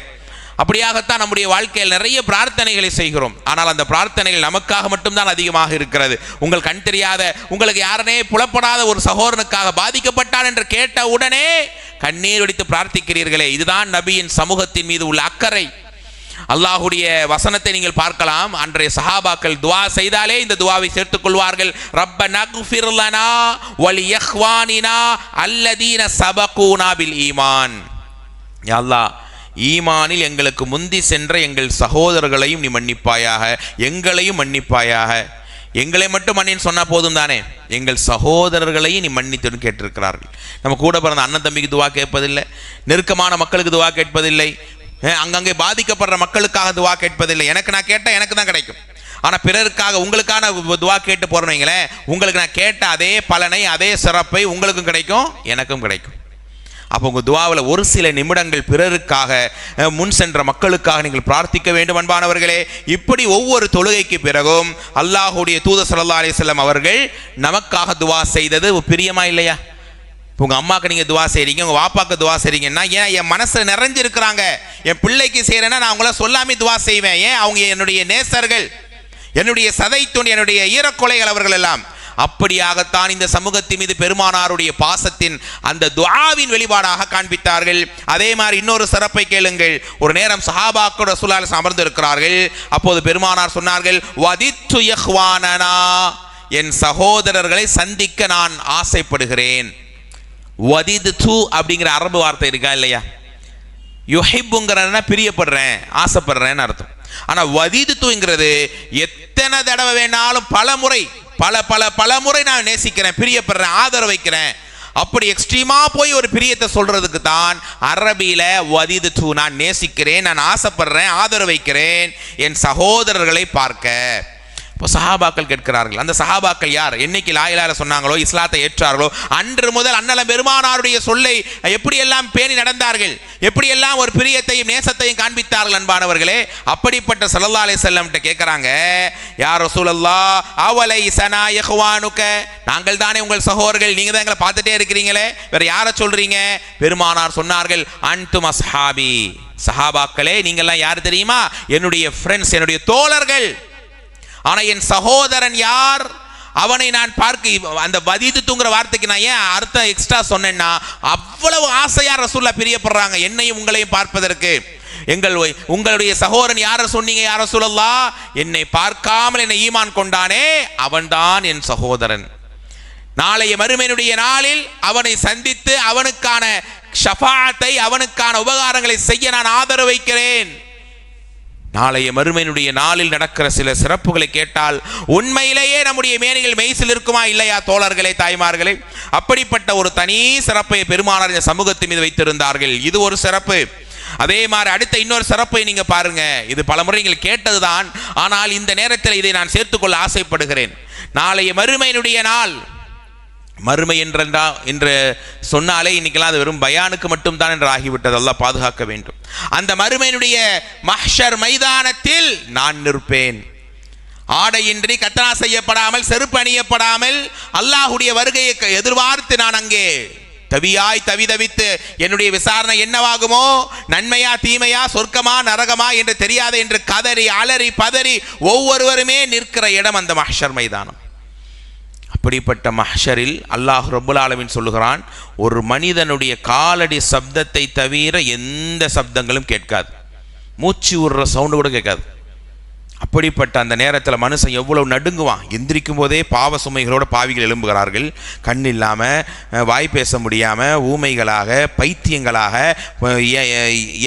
அப்படியாகத்தான் நம்முடைய வாழ்க்கையில் நிறைய பிரார்த்தனைகளை செய்கிறோம். ஆனால் அந்த பிரார்த்தனைகள் நமக்காக மட்டும்தான் அதிகமாக இருக்கிறது. உங்கள் கண் தெரியாத, உங்களுக்கு யாரனே புலப்படாத ஒரு சகோதரனுக்காக பாதிக்கப்பட்டான் என்று கேட்ட உடனே கண்ணீர் வடித்து பிரார்த்திக்கிறீர்களே, இதுதான் நபியின் சமூகத்தின் மீது உள்ள அக்கறை. அல்லாஹுடைய வசனத்தை நீங்கள் பார்க்கலாம். அன்றைய சஹாபாக்கள் துவா செய்தாலே இந்த துவாவை சேர்த்துக் கொள்வார்கள். ரப்பனா குஃபிர் லனா வலியஹ்வானினா அல்லதீன சபகூனா பில் ஈமான். யா அல்லாஹ், ஈமானில் எங்களுக்கு முந்தி சென்ற எங்கள் சகோதரர்களையும் நீ மன்னிப்பாயாக, எங்களையும் மன்னிப்பாயாக. எங்களை மட்டும் மன்னின்னு சொன்னா போதும் தானே, எங்கள் சகோதரர்களையும் நீ மன்னித்துன்னு கேட்டிருக்கிறார்கள். நம்ம கூட பிறந்த அண்ணன் தம்பிக்கு துவா கேட்பதில்லை, நெருக்கமான மக்களுக்கு துவா கேட்பதில்லை, அங்கங்கே பாதிக்கப்படுற மக்களுக்காக துவா கேட்பதில்லை. எனக்கு நான் கேட்டால் எனக்கு தான் கிடைக்கும். ஆனால் பிறருக்காக உங்களுக்கான துவா கேட்டு போறீங்களே, உங்களுக்கு நான் கேட்ட அதே பலனை அதே சிறப்பை உங்களுக்கும் கிடைக்கும், எனக்கும் கிடைக்கும். அப்போ உங்கள் துவாவில் ஒரு சில நிமிடங்கள் பிறருக்காக, முன் சென்ற மக்களுக்காக நீங்கள் பிரார்த்திக்க வேண்டும் அன்பானவர்களே. இப்படி ஒவ்வொரு தொழுகைக்கு பிறகும் அல்லாஹுடைய தூதர் ஸல்லல்லாஹு அலைஹி வஸல்லம் அவர்கள் நமக்காக துவா செய்தது பிரியமா இல்லையா? உங்கள் அம்மாவுக்கு நீங்கள் துவா செய்கிறீங்க, உங்கள் வாப்பாவுக்கு துவா செய்கிறீங்கன்னா, ஏன் என் மனசில் நிறைஞ்சிருக்கிறாங்க, என் பிள்ளைக்கு செய்கிறேன்னா நான் அவங்கள சொல்லாமே துவா செய்வேன். ஏன்? அவங்க என்னுடைய நேசர்கள், என்னுடைய சதை துணி, என்னுடைய ஈரக்கொலைகள் அவர்கள் எல்லாம். அப்படியாகத்தான் இந்த சமூகத்தின் மீது பெருமானாருடைய பாசத்தின் அந்த துஆவின் வெளிப்பாடாக காண்பித்தார்கள். அதே மாதிரி இன்னொரு சிறப்பை கேளுங்கள். ஒரு நேரம் சஹாபாக்கள் ரசூலுல்லாஹி அலைஹி வஸல்லம் அமர்ந்து இருக்கிறார்கள். அப்போது பெருமானார் சொன்னார்கள், வதித்து யஹ்வானனா, என் சகோதரர்களை சந்திக்க நான் ஆசைப்படுகிறேன். வதிது அப்படிங்கிற அரபு வார்த்தை இருக்கா இல்லையா? யுஹிப்புங்கிறன்னா பிரியப்படுறேன், ஆசைப்படுறேன்னு அர்த்தம். ஆனால் வதிதுங்கிறது எத்தனை தடவை வேணாலும் பல முறை நான் நேசிக்கிறேன், பிரியப்படுறேன், ஆதரவு வைக்கிறேன். அப்படி எக்ஸ்ட்ரீமா போய் ஒரு பிரியத்தை சொல்றதுக்கு தான் அரபியில வதிது, நான் நேசிக்கிறேன், நான் ஆசைப்படுறேன், ஆதரவு வைக்கிறேன் என் சகோதரர்களை பார்க்க. இப்போ சஹாபாக்கள் கேட்கிறார்கள். அந்த சஹாபாக்கள் யார்? என்னைக்கு லா இலாஹ இல்லல்லாஹ் சொன்னாங்களோ, இஸ்லாத்தை ஏற்றார்களோ, அன்று முதல் அண்ணலம் பெருமானாருடைய சொல்லை எப்படியெல்லாம் பேணி நடந்தார்கள், எப்படியெல்லாம் ஒரு பிரியத்தையும் நேசத்தையும் காண்பித்தார்கள் அன்பானவர்களே. அப்படிப்பட்ட ஸல்லல்லாஹு அலைஹி வஸல்லம் கிட்ட கேட்கிறாங்க, யா ரசூலல்லாஹ் அவலைஸனா இஹ்வானுக, நாங்கள் தானே உங்கள் சகோதரர்கள், நீங்க தான் எங்களை பார்த்துட்டே இருக்கிறீங்களே, வேற யாரை சொல்றீங்க? பெருமானார் சொன்னார்கள், அன்தும் அஸ்ஹாபி, சஹாபாக்களே நீங்கள்லாம் யார் தெரியுமா? என்னுடைய ஃப்ரெண்ட்ஸ், என்னுடைய தோழர்கள். ஆனா என் சகோதரன் யார்? அவனை நான் பார்க்க, அந்த வதிதுங்கிற வார்த்தைக்கு நான் ஏன் அர்த்தம் எக்ஸ்ட்ரா சொன்னேன்னா, அவ்வளவு ஆசையா ரசூலுல்லாஹ் பிரியப்படுறாங்க என்னையும் உங்களையும் பார்ப்பதற்கு. உங்களுடைய சகோதரன் யார சொன்னீங்க யா ரசூலல்லாஹ்? என்னை பார்க்காமல் என்னை ஈமான் கொண்டானே, அவன்தான் என் சகோதரன். நாளைய மறுமையினுடைய நாளில் அவனை சந்தித்து அவனுக்கான ஷஃபாஅத்தை, அவனுக்கான உபகாரங்களை செய்ய நான் ஆதரவு வைக்கிறேன். நாளைய மறுமையினுடைய நாளில் நடக்கிற சில சிறப்புகளை கேட்டால் உண்மையிலேயே நம்முடைய மேனிகள் மெய்சில் இருக்குமா இல்லையா தோழர்களே, தாய்மார்களே? அப்படிப்பட்ட ஒரு தனி சிறப்பை பெருமானார் இந்த சமூகத்தின் மீது வைத்திருந்தார்கள். இது ஒரு சிறப்பு. அதே மாதிரி அடுத்த இன்னொரு சிறப்பை நீங்க பாருங்க. இது பலமுறை நீங்கள் கேட்டதுதான், ஆனால் இந்த நேரத்தில் இதை நான் சேர்த்துக்கொள்ள ஆசைப்படுகிறேன். நாளைய மறுமையினுடைய நாள், மறுமை என்று சொன்னாலே இன்னைக்கெல்லாம் அது வெறும் பயானுக்கு மட்டும் தான் என்று ஆகிவிட்டது. அல்லாஹ் பாதுகாக்க வேண்டும். அந்த மறுமையினுடைய மஹ்ஷர் மைதானத்தில் நான் நிற்பேன். ஆடையின்றி, கத்னா செய்யப்படாமல், செருப்பு அணியப்படாமல் அல்லாஹுடைய வருகையை எதிர்பார்த்து நான் அங்கே தவிதவித்து என்னுடைய விசாரணை என்னவாகுமோ, நன்மையா தீமையா, சொர்க்கமா நரகமா என்று தெரியாத என்று கதறி அலறி பதறி ஒவ்வொருவருமே நிற்கிற இடம் அந்த மஹ்ஷர் மைதானம். அப்படிப்பட்ட மஹ்ஷரில் அல்லாஹ் ரப்புல் ஆலமீன் சொல்லுகிறான், ஒரு மனிதனுடைய காலடி சப்தத்தை தவிர எந்த சப்தங்களும் கேட்காது, மூச்சு விடுற சவுண்டு கூட கேட்காது. அப்படிப்பட்ட அந்த நேரத்தில் மனுஷன் எவ்வளவு நடுங்குவான். எந்திரிக்கும் போதே பாவ சுமைகளோட பாவிகள் எழும்புகிறார்கள். கண் இல்லாமல், வாய் பேச முடியாமல், ஊமைகளாக, பைத்தியங்களாக,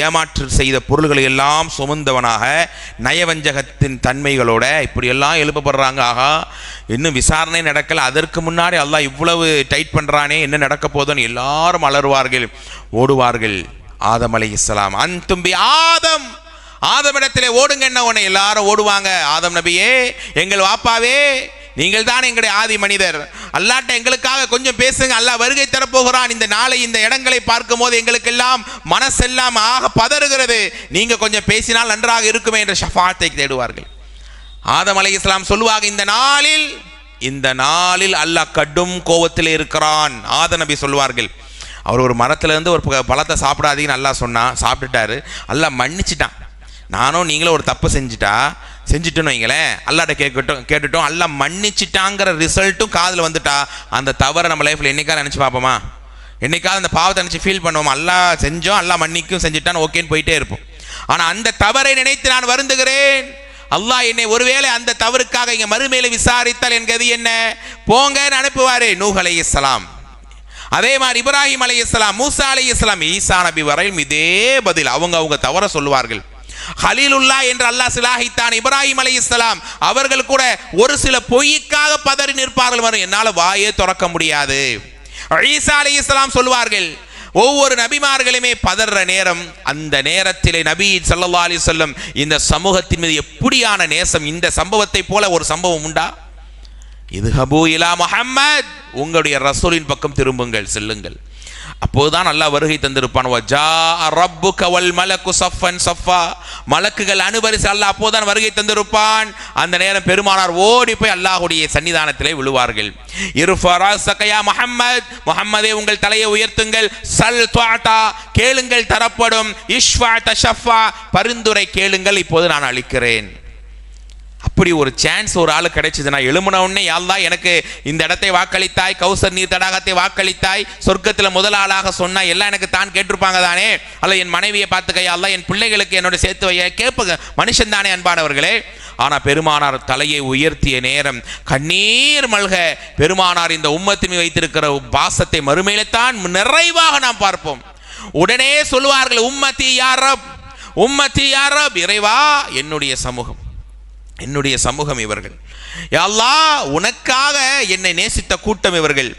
ஏமாற்று செய்த பொருள்களை எல்லாம் சுமந்தவனாக, நயவஞ்சகத்தின் தன்மைகளோட இப்படியெல்லாம் எழுப்பப்படுறாங்க. ஆகா, இன்னும் விசாரணை நடக்கல, அதற்கு முன்னாடி அல்லாஹ் இவ்வளவு டைட் பண்ணுறானே, என்ன நடக்க போதோன்னு எல்லாரும் அலறுவார்கள், ஓடுவார்கள். ஆதம் அலைஹிஸ்ஸலாம், அன்தும் பி ஆதம், ஆதமிடத்திலே ஓடுங்க, என்ன உன்னை எல்லாரும் ஓடுவாங்க. ஆதம் நபியே, எங்கள் வாப்பாவே, நீங்கள் தான் எங்களுடைய ஆதி மனிதர், அல்லாட்ட எங்களுக்காக கொஞ்சம் பேசுங்க, அல்லாஹ் வருகை தரப்போகிறான். இந்த நாளை, இந்த இடங்களை பார்க்கும் போது எங்களுக்கெல்லாம் மனசெல்லாம் ஆக பதறுகிறது, நீங்க கொஞ்சம் பேசினால் நன்றாக இருக்குமே என்ற ஷஃபாத்தை தேடுவார்கள். ஆதம் அலைஹிஸ்ஸலாம் சொல்லுவாங்க, இந்த நாளில் அல்லாஹ் கடும் கோபத்தில் இருக்கிறான். ஆதம் நபி சொல்வார்கள், அவர் ஒரு மரத்துலேருந்து ஒரு பழத்தை சாப்பிடாதீங்கன்னு அல்லாஹ் சாப்பிட்டுட்டாரு. அல்லாஹ் மன்னிச்சிட்டான். நானும் நீங்களும் ஒரு தப்பு செஞ்சுட்டோன்னு வைங்களேன், அல்லாட்ட கேட்டுட்டோம், அல்லாஹ் மன்னிச்சிட்டாங்கிற ரிசல்ட்டும் காதில் வந்துட்டா, அந்த தவறை நம்ம லைஃப்பில் என்னைக்காவது நினச்சி பார்ப்போமா? என்னைக்காவது அந்த பாவத்தை நினச்சி ஃபீல் பண்ணுவோம்? அல்லாஹ் செஞ்சோம், அல்லாஹ் மன்னிக்கும், செஞ்சுட்டான்னு ஓகேன்னு போயிட்டே இருப்போம். ஆனால் அந்த தவறை நினைத்து நான் வருந்துகிறேன், அல்லாஹ் என்னை ஒருவேளை அந்த தவறுக்காக இங்கே மறுமையில விசாரித்தால் என் கதி என்ன? போங்கன்னு அனுப்புவார். நூஹ் அலைஹிஸ்ஸலாம், அதே மாதிரி இப்ராஹிம் அலைஹிஸ்ஸலாம், மூசா அலைஹிஸ்ஸலாம், ஈசா நபி வரையும் இதே பதில். அவங்க தவற சொல்லுவார்கள். ஹலீலுல்லா என்று அல்லாஹ் சிலாஹித்தான் இப்ராஹிம் அலைஹிஸ்ஸலாம், அவர்கள் கூட ஒரு சில பொய்க்காக பதறி நிற்பார்கள். வரும், என்னால் வாயே திறக்க முடியாது. ஈசா அலைஹிஸ்ஸலாம் சொல்வார்கள், ஒவ்வொரு நபிமார்களுமே பதற நேரம், அந்த நேரத்திலே நபி ஸல்லல்லாஹு அலைஹி வஸல்லம் இந்த சமூகத்தின் மீது எப்படியான நேசம்! இந்த சம்பவத்தை போல ஒரு சம்பவம் உண்டா? இதுஹபு இலா முஹம்மத், உங்களுடைய ரசூலின் பக்கம் திரும்புங்கள், செல்லுங்கள். அப்போதுதான் அல்லாஹ் வருகை தந்திருப்பான். வஜாஅ ரப்புக வல் மலக்கு ஸஃபன் ஸஃபா, மலக்குகள் அனுபரிசு அல்லாஹ் அப்போதான் வருகை தந்திருப்பான். அந்த நேரம் பெருமானார் ஓடி போய் அல்லாஹ்வுடைய சன்னிதானத்திலே விழுவார்கள். இர்ஃபா ரஸக யா முஹம்மத், முஹம்மதே உங்கள் தலையை உயர்த்துங்கள். சல் துஅதா, கேளுங்கள் தரப்படும். இஷ்ஃபா தஷஃபா, பரிந்துரை கேளுங்கள், இப்போது நான் அளிக்கிறேன். அப்படி ஒரு சான்ஸ் ஒரு ஆளு கிடைச்சதுன்னா, எழுமுன உடனே யா அல்லாஹ் எனக்கு இந்த இடத்தை வாக்களித்தாய், கௌசர் நீர் தடாகத்தை வாக்களித்தாய், சொர்க்கத்தில் முதல் ஆளாக சொன்னா எல்லாம் எனக்கு தான் கேட்டிருப்பாங்க தானே? அல்ல என் மனைவியை பார்த்துக்க யா அல்லாஹ், என் பிள்ளைகளுக்கு என்னோட சேர்த்து வைய கேட்ப மனுஷன் தானே அன்பானவர்களே. ஆனால் பெருமானார் தலையை உயர்த்திய நேரம் கண்ணீர் மல்க பெருமானார் இந்த உம்மத்தின் மீது வைத்திருக்கிற பாசத்தை மறுமையில தான் நிறைவாக நாம் பார்ப்போம். உடனே சொல்லுவார்கள், உம்மத்தி யா ரப், உம்மத்தி யா ரப், இறைவா என்னுடைய சமூகம், என்னுடைய சமூகம் இவர்கள். யா அல்லாஹ், உனக்காக என்னை நேசித்த கூட்டம் இவர்கள்.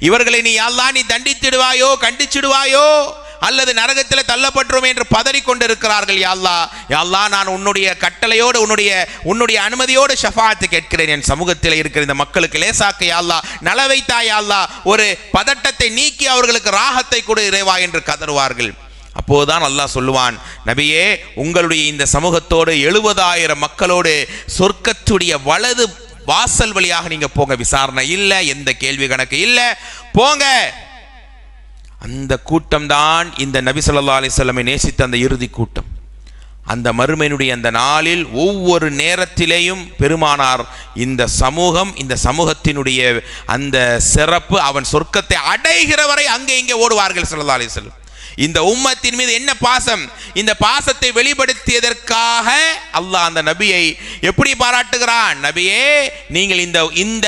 இவர்களை நீ யா அல்லாஹ் நீ தண்டித்திடுவாயோ, கண்டிச்சிடுவாயோ, அல்லது நரகத்தில் தள்ளப்பட்டுரும் என்று பதறி கொண்டிருக்கிறார்கள். யா அல்லாஹ், யா அல்லாஹ், நான் உன்னுடைய கட்டளையோடு உன்னுடைய அனுமதியோடு ஷஃபாஅத் கேட்கிறேன். என் சமூகத்தில் இருக்கிற இந்த மக்களுக்கு லேசாக்க யா அல்லாஹ், நலவைத்தா யா அல்லாஹ், ஒரு பதட்டத்தை நீக்கி அவர்களுக்கு ராகத்தை கொடு இறைவா என்று கதறுவார்கள். அப்போதுதான் அல்லாஹ் சொல்லுவான், நபியே உங்களுடைய இந்த சமூகத்தோடு 70,000 மக்களோடு சொர்க்கத்துடைய வலது வாசல் வழியாக நீங்க போங்க. விசாரணை இல்லை, எந்த கேள்வி கணக்கு இல்லை, போங்க. அந்த கூட்டம் தான் இந்த நபி ஸல்லல்லாஹு அலைஹி வஸல்லம் நேசித்த அந்த இறுதி கூட்டம். அந்த மறுமையினுடைய அந்த நாளில் ஒவ்வொரு நேரத்திலேயும் பெருமானார் இந்த சமூகம், இந்த சமூகத்தினுடைய அந்த சிறப்பு, அவன் சொர்க்கத்தை அடைகிற வரை அங்கே இங்கே ஓடுவார்கள் ஸல்லல்லாஹு அலைஹி வஸல்லம். இந்த உம்மத்தின் மீது என்ன பாசம்! இந்த பாசத்தை வெளிப்படுத்தியதற்காக அல்லாஹ் அந்த நபியை எப்படி பாராட்டுகிறான்? நபியே, நீங்கள் இந்த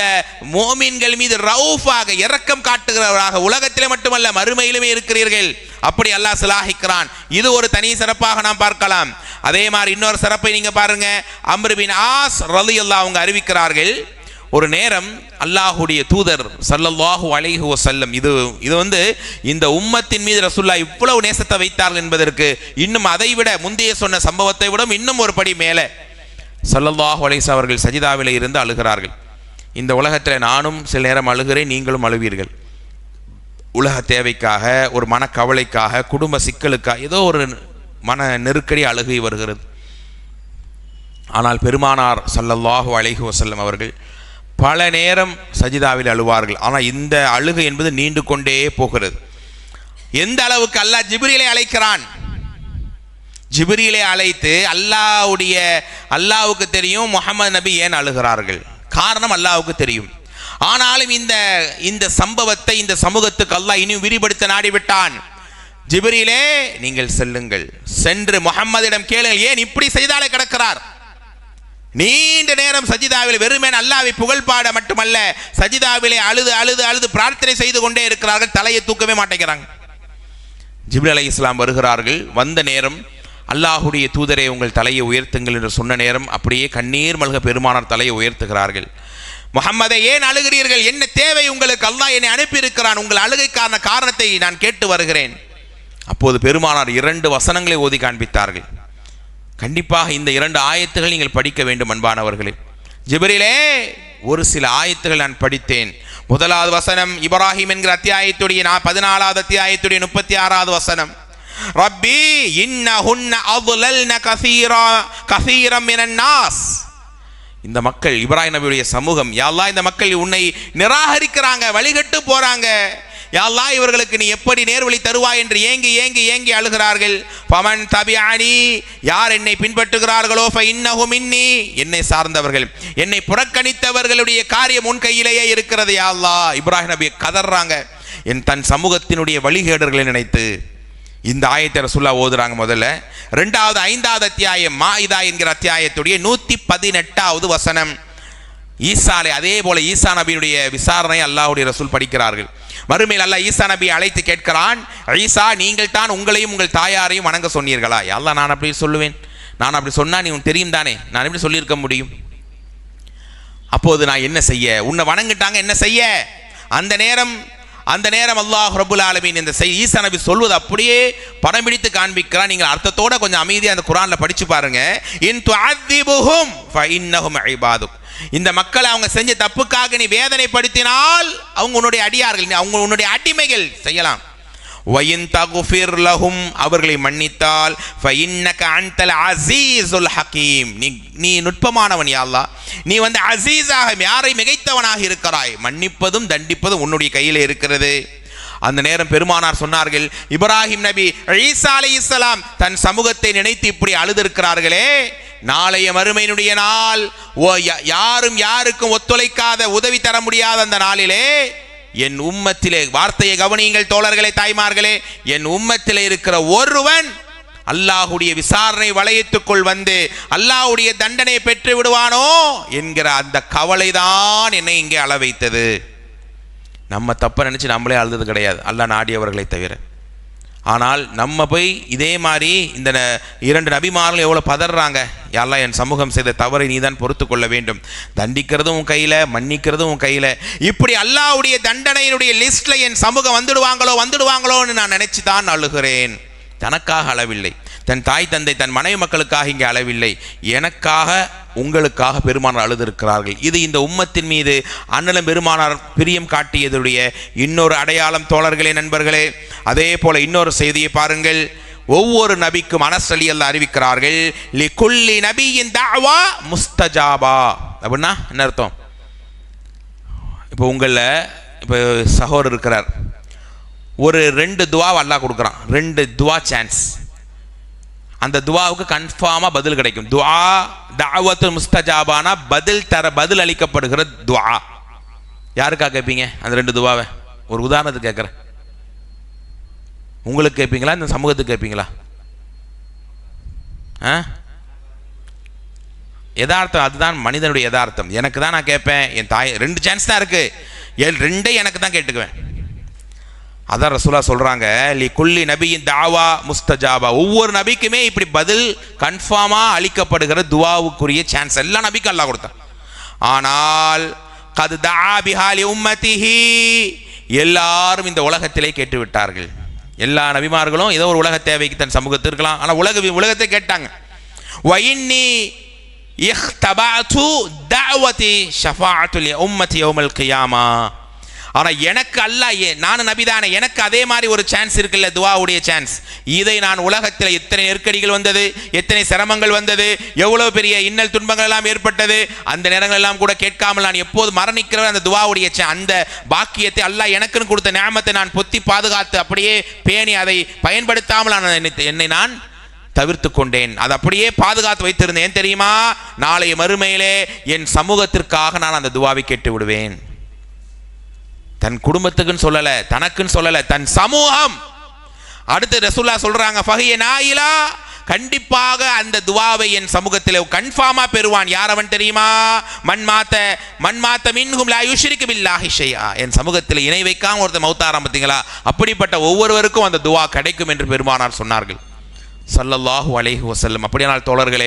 மோமின்கள் மீது ரவுஃபாக, இரக்கம் காட்டுகிறவராக உலகத்திலே மட்டுமல்ல மறுமையிலுமே இருக்கிறீர்கள். அப்படி அல்லாஹ் சிலாஹிக்கிறான். இது ஒரு தனி சிறப்பாக நாம் பார்க்கலாம். அதே மாதிரி இன்னொரு சிறப்பை நீங்க பாருங்க. அம்ர் பின் ஆஸ் ரலியல்லாஹு அவங்க அறிவிக்கிறார்கள், ஒரு நேரம் அல்லாஹுடைய தூதர் ஸல்லல்லாஹு அலைஹி வஸல்லம், இது வந்து இந்த உம்மத்தின் மீது ரசூலுல்லாஹ் இவ்வளவு நேசத்தை வைத்தார்கள் என்பதற்கு இன்னும் அதைவிட முந்தைய சொன்ன சம்பவத்தை விட இன்னும் ஒரு படி மேலே ஸல்லல்லாஹு அலைஹி வஸல்லம் அவர்கள் சஜிதாவிலே இருந்து அழுகிறார்கள். இந்த உலகத்தில் நானும் சில நேரம் அழுகிறேன், நீங்களும் அழுவீர்கள். உலக தேவைக்காக, ஒரு மனக்கவலைக்காக, குடும்ப சிக்கலுக்காக, ஏதோ ஒரு மன நெருக்கடி அழுகை வருகிறது. ஆனால் பெருமானார் ஸல்லல்லாஹு அலைஹி வஸல்லம் அவர்கள் பல நேரம் சஜிதாவில் அழுவார்கள். ஆனால் இந்த அழுகை என்பது நீண்டு கொண்டே போகிறது. எந்த அளவுக்கு அல்லாஹ் ஜிப்ரீலை அழைக்கிறான். ஜிப்ரீலை அழைத்து அல்லாஹ்வுக்கு தெரியும் முஹம்மது நபி ஏன் அழுகிறார்கள், காரணம் அல்லாஹ்வுக்கு தெரியும். ஆனாலும் இந்த சம்பவத்தை இந்த சமூகத்துக்கு அல்லாஹ் இனியும் விரிபடுத்த நாடிவிட்டான். ஜிப்ரீலே, நீங்கள் செல்லுங்கள், சென்று முஹம்மதிடம் கேளுங்கள், ஏன் இப்படி செய்தாலே கிடக்கிறார். நீண்ட நேரம் சஜிதாவில் வெறுமேன் அல்லாஹ்வை புகழ்பாட மட்டுமல்ல, சஜிதாவிலே அழுது அழுது அழுது பிரார்த்தனை செய்து கொண்டே இருக்கிறார்கள், தலையை தூக்கவே மாட்டேங்கிறாங்க. ஜிப்ரீல் அலைஹிஸ்ஸலாம் வருகிறார்கள். வந்த நேரம் அல்லாஹுடைய தூதரே உங்கள் தலையை உயர்த்துங்கள் என்று சொன்ன நேரம் அப்படியே கண்ணீர் மல்க பெருமானார் தலையை உயர்த்துகிறார்கள். முஹம்மதை, ஏன் அழுகிறீர்கள்? என்ன தேவை உங்களுக்கு? அல்லாஹ் என்னை அனுப்பியிருக்கிறான், உங்கள் அழுகைக்கான காரணத்தை நான் கேட்டு வருகிறேன். அப்போது பெருமானார் 2 வசனங்களை ஓதி காண்பித்தார்கள். கண்டிப்பாக இந்த 2 ஆயத்துகள் நீங்கள் படிக்க வேண்டும் அன்பானவர்களே. ஜிப்ரீலே, ஒரு சில ஆயத்துகள் நான் படித்தேன். முதலாவது வசனம் இப்ராஹிம் என்கிற அத்தியாயத்துடைய 14வது அத்தியாயத்துடைய 36வது வசனம். ரப்பி இன்னஹுன்ன அضللن கஸீரம் மினன் நாஸ். இந்த மக்கள் இப்ராஹிம் நபியுடைய சமூகம், யா அல்லாஹ் இந்த மக்கள் உன்னை நிராகரிக்கிறாங்க, வழிகட்டு போறாங்க, யா அல்லாஹ் இவர்களுக்கு நீ எப்படி நேர்வழி தருவாய் என்று ஏங்கி ஏங்கி ஏங்கி அழுகிறார்கள். ஃபமன் தபிஅனி, யார் என்னை பின்பற்றுகிறார்களோ ஃபஇன்னஹு மின்னி, என்னை சார்ந்தவர்கள், என்னை புறக்கணித்தவர்களுடைய காரியம் உன் கையிலேயே இருக்கிறது யா அல்லாஹ். இப்ராஹிம் நபி கதறாங்க தன் சமூகத்தினுடைய வழிகேடர்களை நினைத்து. இந்த ஆயத்தை ரசூலுல்லாஹ் ஓதுறாங்க. முதல்ல 2வது 5வது அத்தியாயம் மாஇதா என்கிற அத்தியாயத்துடைய 118வது வசனம். ஈசாலை, அதே போல ஈசா நபியுடைய விசாரணை அல்லாஹ்வுடைய ரசூல் படிக்கிறார்கள். மறுமையில் அல்லாஹ் ஈசா நபி அழைத்து கேட்கிறான், ஈசா நீங்கள் தான் உங்களையும் உங்கள் தாயாரையும் வணங்க சொன்னீர்களா? அல்லாஹ் நான் அப்படி சொல்லுவேன், நான் அப்படி சொன்னா நீ உனக்கு தெரியும் தானே, நான் எப்படி சொல்லியிருக்க முடியும்? அப்போது நான் என்ன செய்ய? உன்னை வணங்கிட்டாங்க, என்ன செய்ய? அந்த நேரம் அல்லாஹ் ரப்புல் ஆலமீன் இந்த ஈசா நபி சொல்வது அப்படியே படம் பிடித்து காண்பிக்கிறான். நீங்கள் அர்த்தத்தோட கொஞ்சம் அமைதியாக அந்த குர்ஆன்ல படிச்சு பாருங்க. இன் துஅذிபுஹும் ஃபஇன்னஹும் இபாதுக், இந்த மக்களை அவங்க செஞ்ச தப்புக்காக நீ வேதனைப்படுத்தினால் அவங்க உன்னுடைய அடியார்கள், அவங்க உன்னுடைய அடிமைகள் செய்யலாம். வயின் தகுஃபிர் லஹும், அவர்களை மன்னித்தால் ஃபஇன்னக அன்தல் அஸீஸுல் ஹகீம், நீ நுட்பமானவன் யா அல்லாஹ், நீ அஸீஸாக, யாரை மிகைத்தவனாக இருக்கிறாய், மன்னிப்பதும் தண்டிப்பதும் உன்னுடைய கையில் இருக்கிறது. அந்த நேரம் பெருமானார் சொன்னார்கள், இப்ராஹிம் நபி ஈசா அலைஹிஸ்ஸலாம் தன் சமூகத்தை நினைத்து இப்படி அழுதிருக்கிறார்களே, நாளைய மறுமையினுடைய நாள், யாரும் யாருக்கும் ஒத்துழைக்காத, உதவி தர முடியாத அந்த நாளிலே என் உம்மத்திலே, வார்த்தையை கவனியுங்கள் தோழர்களே, தாய்மார்களே, என் உம்மத்திலே இருக்கிற ஒருவன் அல்லாஹ்வுடைய விசாரணை வளையத்துக்குள் அல்லாஹ்வுடைய தண்டனை பெற்று விடுவானோ என்கிற அந்த கவலைதான் என்னை இங்கே அழ வைத்தது. நம்ம தப்ப நினைச்சு நம்மளே அழுது கிடையாது, அல்லாஹ் நாடியவர்களை தவிர. ஆனால் நம்ம போய் இதே மாதிரி இந்த 2 நபிமார்கள் எவ்வளோ பதறாங்க, யா அல்லாஹ் என் சமூகம் செய்த தவறை நீ தான் பொறுத்து கொள்ள வேண்டும், தண்டிக்கிறதும் உன் கையில், மன்னிக்கிறதும் உன் கையில். இப்படி அல்லாஹ்வுடைய தண்டனையினுடைய லிஸ்ட்ல என் சமூகம் வந்துடுவாங்களோன்னு நான் நினைச்சு தான் அழுகிறேன். தனக்காக அளவில்லை, தன் தாய் தந்தை தன் மனைவி மக்களுக்காக இங்கே அளவில்லை, எனக்காக உங்களுக்காக பெருமானார் அழுதிருக்கிறார்கள். இது இந்த உம்மத்தின் மீது அண்ணலும் பெருமானார் பிரியம் காட்டியதுடைய இன்னொரு அடையாளம் தோழர்களே, நண்பர்களே. அதே போல இன்னொரு செய்தியை பாருங்கள். ஒவ்வொரு நபிக்கும் அனஸ் ரலியல்லாஹு அறிவிக்கிறார்கள், லிகுல்லி நபியின் தஅவா முஸ்தஜாபா. அப்படின்னா என்ன அர்த்தம்? இப்போ இப்போ சகோதரர் இருக்கிறார், ஒரு 2 துவாவை அல்லாஹ் கொடுக்குறான், 2 துவா சான்ஸ். அந்த துவாவுக்கு கன்ஃபார்மா பதில் கிடைக்கும். துஆ தஅவத்து முஸ்தஜாபானா பதில் அளிக்கப்படுகிற துஆ. யாருக்கா கேட்பீங்க அந்த 2 துவாவை? ஒரு உதாரணத்துக்கு கேட்குறேன். உங்களுக்கு கேட்பீங்களா, இந்த சமூகத்துக்கு கேட்பீங்களா? யதார்த்தம் அதுதான், மனிதனுடைய யதார்த்தம். எனக்கு தான் நான் கேட்பேன், என் தாய் 2 சான்ஸ் தான் இருக்கு, 2 எனக்கு தான் கேட்டுக்குவேன். அதான் ரசூலுல்லாஹ் சொல்றாங்க, லிகுல்லி நபியின் தஅவா முஸ்தஜாபா. ஒவ்வொரு நபிக்குமே இப்படி பதில் கன்ஃபார்மா அளிக்கப்படுகிற துவாவுக்குரிய சான்ஸ் எல்லா நபிக்கும் அல்லாஹ் கொடுத்தான். ஆனால் கத் தஆ பிஹா லி உம்மத்திஹி, எல்லாரும் இந்த உலகத்திலே கேட்டு விட்டார்கள். எல்லா நபிமார்களும் ஏதோ ஒரு உலக தேவைக்கு தன் சமூகத்தில் இருக்கலாம், ஆனால் உலகத்தை கேட்டாங்க. வஇன்னி இஹ்தபஅது தஅவதி ஷஃபாஅத்து லி உம்மத்தி யௌமல் கியாமா. ஆனால் எனக்கு அல்லாஹ், நானும் நபிதானே, எனக்கு அதே மாதிரி ஒரு சான்ஸ் இருக்குல்ல, துவாவுடைய சான்ஸ். இதை நான் உலகத்தில் எத்தனை நெருக்கடிகள் வந்தது, எத்தனை சிரமங்கள் வந்தது, எவ்வளோ பெரிய இன்னல் துன்பங்கள் எல்லாம் ஏற்பட்டது, அந்த நேரங்கள் எல்லாம் கூட கேட்காமல் நான் எப்போது மரணிக்கிற அந்த துவாவுடைய அந்த பாக்கியத்தை அல்லாஹ் எனக்குன்னு கொடுத்த நியாமத்தை நான் பொத்தி பாதுகாத்து அப்படியே பேணி அதை பயன்படுத்தாமல் என்னை நான் தவிர்த்து கொண்டேன். அதை அப்படியே பாதுகாத்து வைத்திருந்தேன். தெரியுமா, நாளைய மறுமையிலே என் சமூகத்திற்காக நான் அந்த துவாவை கேட்டு விடுவேன். தன் குடும்பத்துக்குன்னு சொல்லல, தனக்குன்னு சொல்லல, தன் சமூகம். அடுத்து ரசூலுல்லாஹ் சொல்றாங்க, ஃபஹிய நாயிலா, கண்டிப்பாக அந்த துவாவை என் சமூகத்தில் கன்ஃபார்மா பெறுவான். யார் அவன் தெரியுமா? மன் மாத்த மின்ஹும் லா யுஷ்ரிகு பில்லாஹி ஷைஆ. என் சமூகத்தில் இணை வைக்காம ஒருத்தர் மௌத்தாராம், பார்த்தீங்களா? அப்படிப்பட்ட ஒவ்வொருவருக்கும் அந்த துவா கிடைக்கும் என்று பெருமானார் சொன்னார்கள் ஸல்லல்லாஹு அலைஹி வஸல்லம். அப்படியானால் தோழர்களே,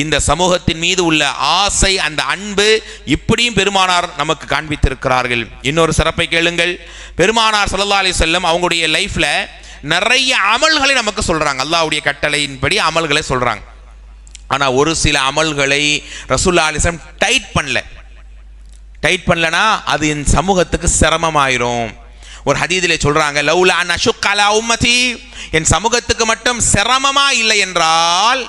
இந்த சமூகத்தின் மீது உள்ள ஆசை, அந்த அன்பு இப்படியும் பெருமானார் நமக்கு காண்பித்திருக்கிறார்கள். இன்னொரு சிறப்பை கேளுங்கள். பெருமானார் ஸல்லல்லாஹு அலைஹி வஸல்லம் அவங்களுடைய லைஃப்ல நிறைய அமல்களை நமக்கு சொல்றாங்க, அல்லாஹ்வுடைய கட்டளையின்படி அமல்களை சொல்றாங்க. ஆனா ஒரு சில அமல்களை ரசூலுல்லாஹி அலைஹி வஸல்லம் டைட் பண்ணலனா அது என் சமூகத்துக்கு சிரமமாயிரும். ஒரு ஹதீஸிலே சொல்றாங்க, லௌலா அன் அஷுக்க அலா உம்மதி, என் சமூகத்துக்கு மட்டும் சிரமமா இல்லை என்றால்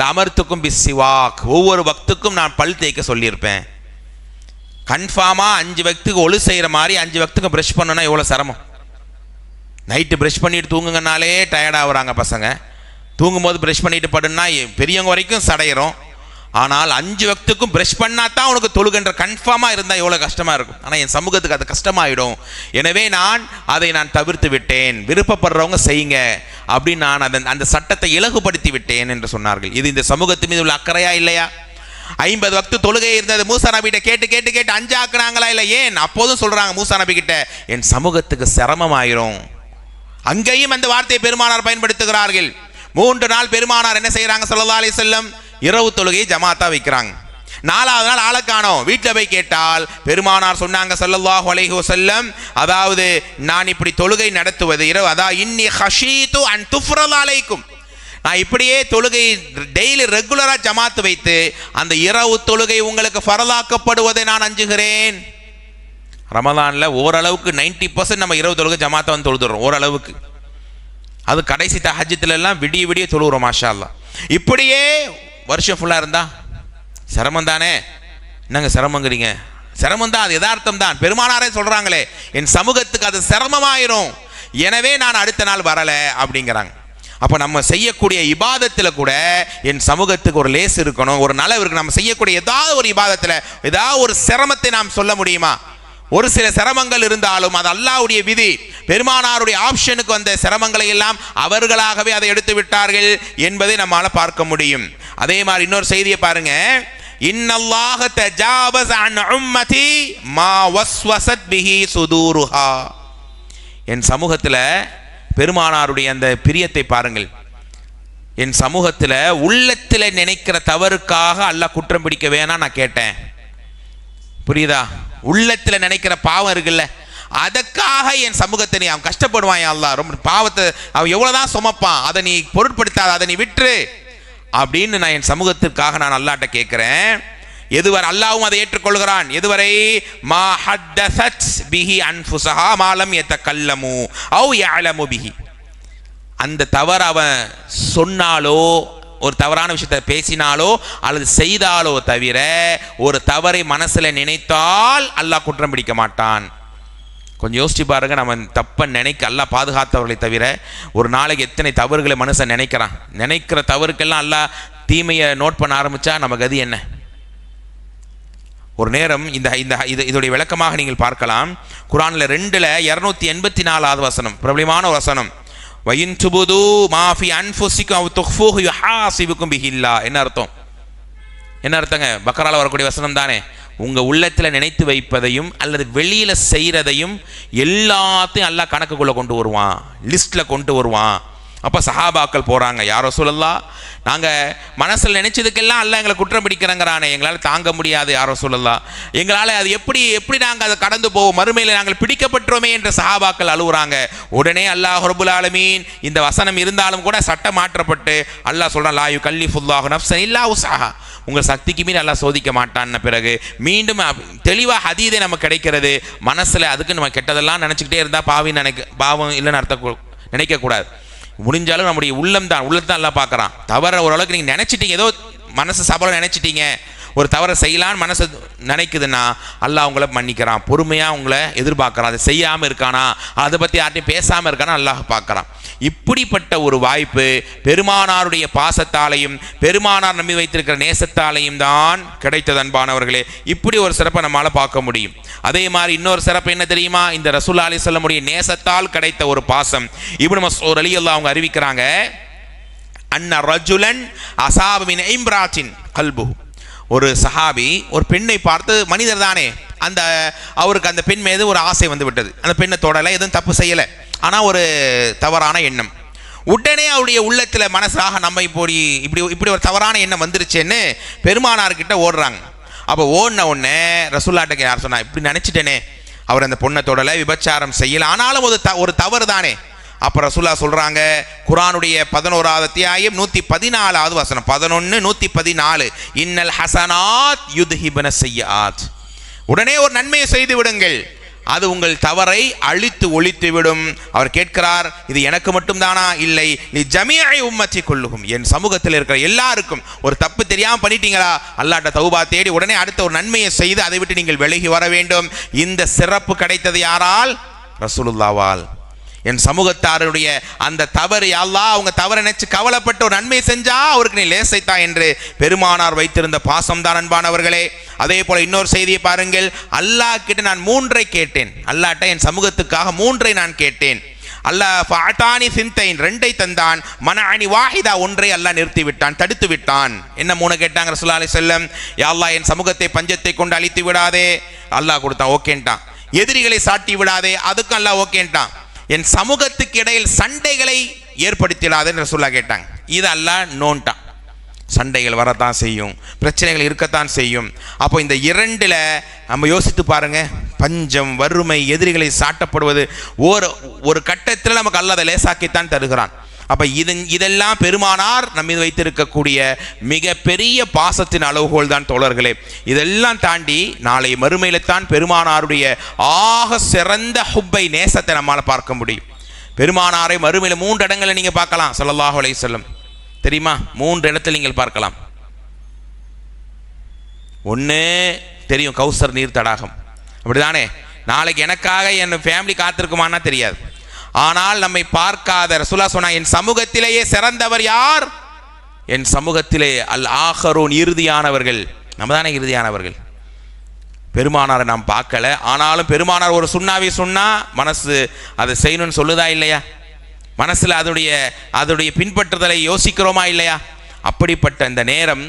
அமர்த்துக்கும் பிஸ்ஸிவாக், ஒவ்வொரு வக்துக்கும் நான் பல் தேய்க்க சொல்லியிருப்பேன். கன்ஃபார்மாக 5 வக்துக்கு ஒழு செய்கிற மாதிரி 5 வக்துக்கு ப்ரஷ் பண்ணணும்னா எவ்வளோ சிரமம். நைட்டு ப்ரஷ் பண்ணிட்டு தூங்குங்கனாலே டயர்டாகிறாங்க பசங்க. தூங்கும்போது ப்ரஷ் பண்ணிட்டு படுன்னா பெரியவங்க வரைக்கும் சடையிறோம். ஆனால் 5 வக்துக்கும் ப்ரஷ் பண்ணால் தான் உனக்கு தொழுகின்ற கன்ஃபார்மாக இருந்தால் எவ்வளோ கஷ்டமாக இருக்கும். ஆனால் என் சமூகத்துக்கு அது கஷ்டமாயிடும். எனவே அதை நான் தவிர்த்து விட்டேன். விருப்பப்படுறவங்க செய்யுங்க அப்படின்னு நான் அந்த சட்டத்தை இலகுபடுத்தி விட்டேன் என்று சொன்னார்கள். இது இந்த சமூகத்து மீது உள்ள அக்கறையா இல்லையா? 50 வக்து தொழுகை இருந்தது, மூசா நபிகிட்ட கேட்டு கேட்டு கேட்டு 5 ஆக்குனாங்களா? இல்லை. ஏன்? அப்போதும் சொல்றாங்க மூசா நபி கிட்ட, என் சமூகத்துக்கு சிரமமாயிரும். அங்கேயும் அந்த வார்த்தையை பெருமானார் பயன்படுத்துகிறார்கள். 3 நாள் பெருமானார் என்ன செய்யறாங்க ஸல்லல்லாஹு அலைஹி வஸல்லம்? இரவு தொழுகையை ஜமாத்தா வைக்கிறாங்க. 4வது நாள் ஆளை காணோம். வீட்டில் போய் கேட்டால் பெருமானார் சொன்னாங்க ஸல்லல்லாஹு அலைஹி வஸல்லம், அதாவது நான் இப்படி தொழுகை நடத்துவது இரவு, அதாவது இன்னி ஹஷீது அன் துஃப்ரல் அலைக்கும், நான் இப்படியே தொழுகை டெய்லி ரெகுலரா ஜமாத்து வைத்து அந்த இரவு தொழுகை உங்களுக்கு ஃபரலாக்கப்படுவதை நான் அஞ்சுகிறேன். ரமலான்ல ஓரளவுக்கு 90% நம்ம இரவு தொழுகை ஜமாத்தை வந்து தொழுதுறோம் ஓரளவுக்கு. அது கடைசி தஹஜ்ஜுல எல்லாம் விடிய விடிய தொழுகிறோம் மாஷா அல்லாஹ். இப்படியே வருஷம் ஃபுல்லா இருந்தா சிரமம் தானே. என்னங்க சிரமங்கிறீங்க? சிரமம் தான், அது யதார்த்தம் தான். பெருமானாரே சொல்றாங்களே, என் சமூகத்துக்கு அது சிரமமாயிரும், எனவே நான் அடுத்த நாள் வரல அப்படிங்கிறாங்க. அப்போ நம்ம செய்யக்கூடிய இபாதத்தில் கூட என் சமூகத்துக்கு ஒரு லேஸ் இருக்கணும், ஒரு நலவு இருக்கணும். நம்ம செய்யக்கூடிய ஏதாவது ஒரு இபாதத்தில் ஏதாவது ஒரு சிரமத்தை நாம் சொல்ல முடியுமா? ஒரு சில சிரமங்கள் இருந்தாலும் அது அல்லாஹ்வுடைய விதி. பெருமானாருடைய ஆப்ஷனுக்கு வந்த சிரமங்களை எல்லாம் அவர்களாகவே அதை எடுத்து விட்டார்கள் என்பதை நம்மால பார்க்க முடியும். அதே மாதிரி இன்னொரு செய்தியை பாருங்க, இன்னல்லாஹ தஜாவஸ அன் உம்மதி மா வஸ்வஸத் பிஹி சுதூருஹா. என் சமூகத்தில் பெருமானாருடைய அந்த பிரியத்தை பாருங்கள். என் சமூகத்தில் உள்ளத்தில் நினைக்கிற தவறுக்காக அல்லாஹ் குற்றம் பிடிக்க வேணாம் நான் கேட்டேன். புரியுதா? உள்ளத்தில் நினைக்கிற பாவம் இருக்குல்ல, அதற்காக என் சமூகத்தை நீ அவன் கஷ்டப்படுவான் அல்லாஹ், ரொம்ப பாவத்தை அவன் எவ்வளவுதான் சுமப்பான், அதை நீ பொருட்படுத்தாத, அதை நீ விட்டுரு அப்படின்னு நான் என் சமூகத்திற்காக நான் அல்லாஹ்ட்ட கேட்கிறேன். எதுவரை அல்லாஹ்வும் அதை ஏற்றுக்கொள்கிறான். எதுவரை? மா ஹத்தஸத் பிஹி அன்ஃபுஸஹா மா லம் யதகல்லமு அவ் யஅலமு பிஹி. அந்த தவறு அவன் சொன்னாலோ, ஒரு தவறான விஷயத்தை பேசினாலோ அல்லது செய்தாலோ தவிர ஒரு தவறை மனசில் நினைத்தால் அல்லாஹ் குற்றம் பிடிக்க மாட்டான். கொஞ்சம் யோசிச்சு பாருங்க, நம்ம தப்பை நினைக்க அல்லாஹ் பாதுகாத்தவர்களை தவிர ஒரு நாளைக்கு எத்தனை தவறுகளை மனுஷன் நினைக்கிறான். நினைக்கிற தவறுக்கெல்லாம் அல்லாஹ் தீமையை நோட் பண்ண ஆரம்பிச்சா நமக்கு அது என்ன? ஒரு நேரம் இதோடைய விளக்கமாக நீங்கள் பார்க்கலாம். குர்ஆன்ல 2:284 வசனம், பிரபலமான ஒரு வசனம். வயின் துபுது மாஃபி அன்ஃபுசிக்கும் அவ் துஃபூஹு யுஹாஸிபுக்கும் பிஹில்லா. என்ன அர்த்தம்? என்ன அர்த்தங்க? பக்கரால வரக்கூடிய வசனம் தானே. உங்க உள்ளத்தில் நினைத்து வைப்பதையும் அல்லது வெளியில செய்யறதையும் எல்லாத்தையும் அல்லாஹ் கணக்குக்குள்ள கொண்டு வருவான், லிஸ்ட்ல கொண்டு வருவான். அப்போ சஹாபாக்கள் போகிறாங்க, யார் ரசூலல்லாஹ், நாங்கள் மனசில் நினைச்சதுக்கெல்லாம் அல்லாஹ் எங்களை குற்றம் பிடிக்கிறங்கிறானே, எங்களால் தாங்க முடியாது யார் ரசூலல்லாஹ், எங்களால் அது எப்படி நாங்கள் அதை கடந்து போவோம், மறுமையில் நாங்கள் பிடிக்கப்பட்டோமே என்ற சஹாபாக்கள் அழுகுறாங்க. உடனே அல்லாஹ் ரப்புல் ஆலமீன் இந்த வசனம் இருந்தாலும் கூட சட்டம் மாற்றப்பட்டு அல்லாஹ் சொல்கிறான், லா யுகல்லிஃபுல்லாஹு நஃப்ஸன் இல்லா உஸ்ஸஹா, உங்கள் சக்திக்கு மீறி அல்லாஹ் சோதிக்க மாட்டான்னு. பிறகு மீண்டும் தெளிவாக ஹதீஸே நமக்கு கிடைக்கிறது. மனசில் அதுக்கு நம்ம கெட்டதெல்லாம் நினச்சிக்கிட்டே இருந்தால் பாவம் இல்லைன்னு அர்த்தம் நினைக்கக்கூடாது. முடிஞ்சாலும் நம்முடைய உள்ளத்தான் எல்லாம் பார்க்குறான். தவற ஓரளவுக்கு நீங்கள் நினச்சிட்டீங்க, ஏதோ மனசு சபலம் நினச்சிட்டீங்க, ஒரு தவறை செய்யலான்னு மனசு நினைக்குதுன்னா அல்லாஹ் உங்களை மன்னிக்கிறான், பொறுமையாக உங்களை எதிர்பார்க்குறான். அதை செய்யாமல் இருக்கானா, அதை பற்றி யார்ட்டையும் பேசாமல் இருக்கானா அல்லாஹ் பார்க்குறான். இப்படிப்பட்ட ஒரு வாய்ப்பு பெருமானாருடைய பாசத்தாலையும் பெருமானார் நம்பி வைத்திருக்கிற நேசத்தாலையும் தான் கிடைத்தது அன்பானவர்களே. இப்படி ஒரு சிறப்பை நம்மளால் பார்க்க முடியும். அதே மாதிரி இன்னொரு சிறப்பு என்ன தெரியுமா? இந்த ரசூலுல்லாஹி அலைஹி வஸல்லம் நேசத்தால் கிடைத்த ஒரு பாசம். இப்னு மஸ்ஊத் ரலியல்லாஹு அவங்க அறிவிக்கிறாங்க, அன்ன ரஜுலன் அஸாப மின் இம்ராத்தின் கல்புஹு, ஒரு சஹாபி ஒரு பெண்ணை பார்த்து, மனிதர் தானே, அவருக்கு அந்த பெண் மீது ஒரு ஆசை வந்து விட்டது. அந்த பெண்ணை தொடலை, எதுவும் தப்பு செய்யலை, ஆனால் ஒரு தவறான எண்ணம். உடனே அவருடைய உள்ளத்தில் மனசாக நம்ம இப்படி ஒரு தவறான எண்ணம் வந்துருச்சேன்னு பெருமானார்கிட்ட ஓடுறாங்க. அப்போ ஓடின உடனே ரசூலுல்லாஹ்ட்ட யார் சொன்னா, இப்படி நினச்சிட்டேனே, அவர் அந்த பொண்ணை தொடலை, விபச்சாரம் செய்யலை, ஆனாலும் ஒரு தவறு தானே. அப்போ ரசூலுல்லாஹ் சொல்கிறாங்க, குர்ஆனுடைய 11வது அத்தியாயம் 114வது வசனம், 11:114, இன்னல் ஹசனாத் யுத்ஹிபுன ஸய்யிஆத், உடனே ஒரு நன்மையை செய்து விடுங்கள், அது உங்கள் தவறை அழித்து ஒழித்துவிடும். அவர் கேட்கிறார், இது எனக்கு மட்டும் தானா? இல்லை, நீ ஜமீஇ உம்மத்தி குல்லுஹும், என் சமூகத்தில் இருக்கிற எல்லாருக்கும். ஒரு தப்பு தெரியாம பண்ணிட்டீங்களா, அல்லாஹ்ட்ட தௌபா தேடி உடனே அடுத்த ஒரு நன்மையை செய்து அதை விட்டு நீங்கள் விலகி வர வேண்டும். இந்த சிறப்பு கிடைத்தது யாரால்? ரசூலுல்லாவால். என் சமூகத்தாருடைய அந்த தவறு, அல்லாஹ் அவங்க தவறு நினைச்சு கவலைப்பட்டு ஒரு நன்மை செஞ்சா அவருக்கு நீ லேசைத்தா என்று பெருமானார் வைத்திருந்த பாசம் தான் அன்பானவர்களே. அதே போல இன்னொரு செய்தியை பாருங்கள். அல்லாஹ் கிட்ட நான் 3 கேட்டேன். அல்லாஹ்ட்ட என் சமூகத்துக்காக 3 நான் கேட்டேன். அல்லாஹ் ஃபஅதானி சின்தைன், 2 தந்தான். மனஅனி வாஹிதா, 1 அல்லாஹ் நிறுத்தி விட்டான், தடுத்து விட்டான். என்ன 3 கேட்டாங்க ரசூலுல்லாஹி அலைஹி வஸல்லம்? யா அல்லாஹ், என் சமூகத்தை பஞ்சத்தை கொண்டு அழித்து விடாதே, அல்லாஹ் கொடுத்தான், ஓகேன்ட்டான். எதிரிகளை சாட்டி விடாதே, அதுக்கும் அல்லாஹ் ஓகேன்ட்டான். என் சமூகத்துக்கு இடையில் சண்டைகளை ஏற்படுத்திடாதுன்னு ரசூலுல்லாஹ் கேட்டாங்க. இது அல்லாஹ் நோன்ட்டான். சண்டைகள் வரத்தான் செய்யும், பிரச்சனைகள் இருக்கத்தான் செய்யும். அப்போ இந்த 2ல் நம்ம யோசித்து பாருங்க, பஞ்சம், வறுமை, எதிரிகளை சாட்டப்படுவது ஒரு கட்டத்தில் நமக்கு அல்லாஹ் அதை லேசாக்கித்தான் தருகிறான். அப்போ இதெல்லாம் பெருமானார் நம்ம மீது வைத்திருக்கக்கூடிய மிகப்பெரிய பாசத்தின் அளவுகோல் தான் தோழர்களே. இதெல்லாம் தாண்டி நாளை மறுமையில்தான் பெருமானாருடைய ஆக சிறந்த ஹுப்பை, நேசத்தை நம்மால் பார்க்க முடியும். பெருமானாரை மறுமையில் 3 இடங்களில் நீங்கள் பார்க்கலாம். ஸல்லல்லாஹு அலைஹி வஸல்லம் தெரியுமா? 3 இடத்தில் நீங்கள் பார்க்கலாம். ஒன்று தெரியும், கௌசர் நீர் தடாகம், அப்படிதானே? நாளைக்கு எனக்காக என் ஃபேமிலி காத்திருக்குமான்னா தெரியாது. ஆனால் நம்மை பார்க்காத ரசூலுல்லாஹ் சொன்னாங்க, என் சமூகத்திலேயே சிறந்தவர் யார்? என் சமூகத்திலே அல் ஆஹரூன், இறுதியானவர்கள். நம்ம தானே இறுதியானவர்கள். பெருமானாரை நாம் பார்க்கல, ஆனாலும் பெருமானார் ஒரு சுண்ணாவை சொன்னா மனசு அதை செய்யணும்னு சொல்லுதா இல்லையா? மனசில் அதோடைய பின்பற்றுதலை யோசிக்கிறோமா இல்லையா? அப்படிப்பட்ட இந்த நேரம்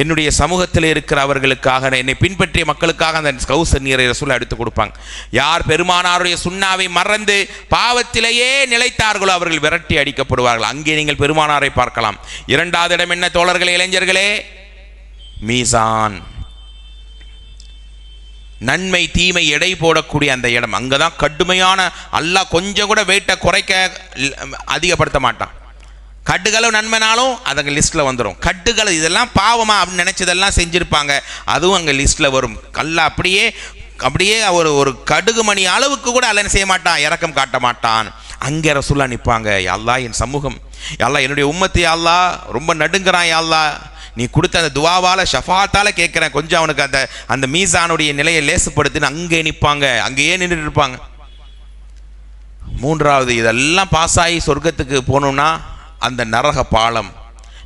என்னுடைய சமூகத்தில் இருக்கிற அவர்களுக்காக, என்னை பின்பற்றிய மக்களுக்காக அந்த கௌசர் நீரை ரசூலுல்லாஹ் எடுத்து கொடுப்பாங்க. யார் பெருமானாருடைய சுண்ணாவை மறந்து பாவத்திலேயே நிலைத்தார்களோ அவர்கள் விரட்டி அடிக்கப்படுவார்கள். அங்கே நீங்கள் பெருமானாரை பார்க்கலாம். 2வது இடம் என்ன தோழர்களே, இளைஞர்களே? மீசான், நன்மை தீமை எடை போடக்கூடிய அந்த இடம். அங்கதான் கடுமையான, அல்லாஹ் கொஞ்சம் கூட வெயிட்டை குறைக்க அதிகப்படுத்த மாட்டான். கட்டுகளவு நன்மைனாலும் அது அங்கே லிஸ்ட்டில் வந்துடும். கட்டுகள் இதெல்லாம் பாவமா அப்படின்னு நினச்சதெல்லாம் செஞ்சுருப்பாங்க, அதுவும் அங்கே லிஸ்ட்டில் வரும். அல்லாஹ் அப்படியே ஒரு கடுகு மணி அளவுக்கு கூட அல்ல செய்ய மாட்டான், இரக்கம் காட்ட மாட்டான். அங்கே ரசூலுல்லாஹ் நிற்பாங்க. யா அல்லாஹ், என் சமூகம், யா அல்லாஹ் என்னுடைய உம்மத்து, யா அல்லாஹ் ரொம்ப நடுங்கிறான், யா அல்லாஹ் நீ கொடுத்த அந்த துவாவால் ஷஃபாத்தால கேட்குறேன், கொஞ்சம் அவனுக்கு அந்த மீசானுடைய நிலையை லேசுப்படுத்தின்னு அங்கே நிற்பாங்க. அங்கேயே நின்றுட்டு இருப்பாங்க. 3வது, இதெல்லாம் பாஸ் ஆகி சொர்க்கத்துக்கு போகணும்னா அந்த நரக பாலம்,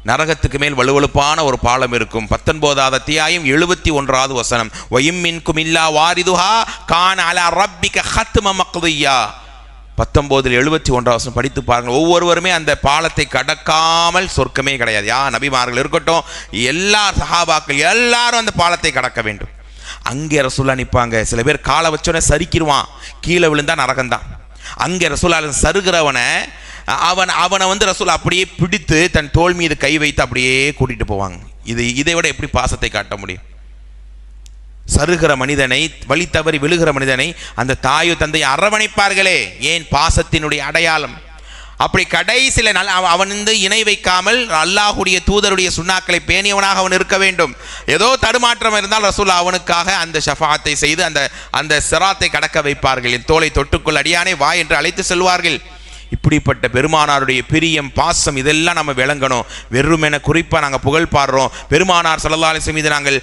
நரகத்துக்கு மேல் வலுவழுப்பான ஒரு பாலம் இருக்கும். 19வது அத்தியாயம் 71வது வசனம், வயும் மின்கும் இல்லா வாரிதுஹா கான அலா ரப்பிக ஹத்ம மக்தியா. 19-71 வசனம் படித்து பாருங்கள். ஒவ்வொருவருமே அந்த பாலத்தை கடக்காமல் சொர்க்கமே கிடையாது. நபிமார்கள் இருக்கட்டும், எல்லா சஹாபாக்கள் எல்லாரும் அந்த பாலத்தை கடக்க வேண்டும். அங்கே ரசூலுல்லாஹ் நிற்பாங்க. சில பேர் காலை வச்சோடனே சறுக்கிடுவான், கீழே விழுந்தா நரகம்தான். அங்கே ரசூலுல்லாஹ் சருகிறவனை அவனை ரசூல் அப்படியே பிடித்து தன் தோள் மீது கை வைத்து அப்படியே கூட்டிட்டு போவாங்க. இதை விட எப்படி பாசத்தை காட்ட முடியும்? சருகிற மனிதனை, வழி தவறி விழுகிற மனிதனை அந்த தாயோ தந்தை அரவணைப்பார்களே, ஏன்? பாசத்தினுடைய அடையாளம். அப்படி கடைசியில் அவன் இணை வைக்காமல் அல்லாஹுடைய தூதருடைய சுண்ணாக்களை பேணியவனாக அவன் இருக்க வேண்டும். ஏதோ தடுமாற்றம் இருந்தால் ரசூல் அவனுக்காக அந்த ஷஃபாத்தை செய்து அந்த சிராத்தை கடக்க வைப்பார்கள். என் தோலை தொட்டுக்குள் அடியானே வா என்று அழைத்து செல்வார்கள். இப்படிப்பட்ட பெருமானாருடைய பிரியம், பாசம், இதெல்லாம் நம்ம விளங்கணும். வெறுமென குறிப்பாக நாங்கள் புகழ் பாடுறோம், பெருமானார் ஸல்லல்லாஹு அலைஹி வஸல்லம் மீது நாங்கள்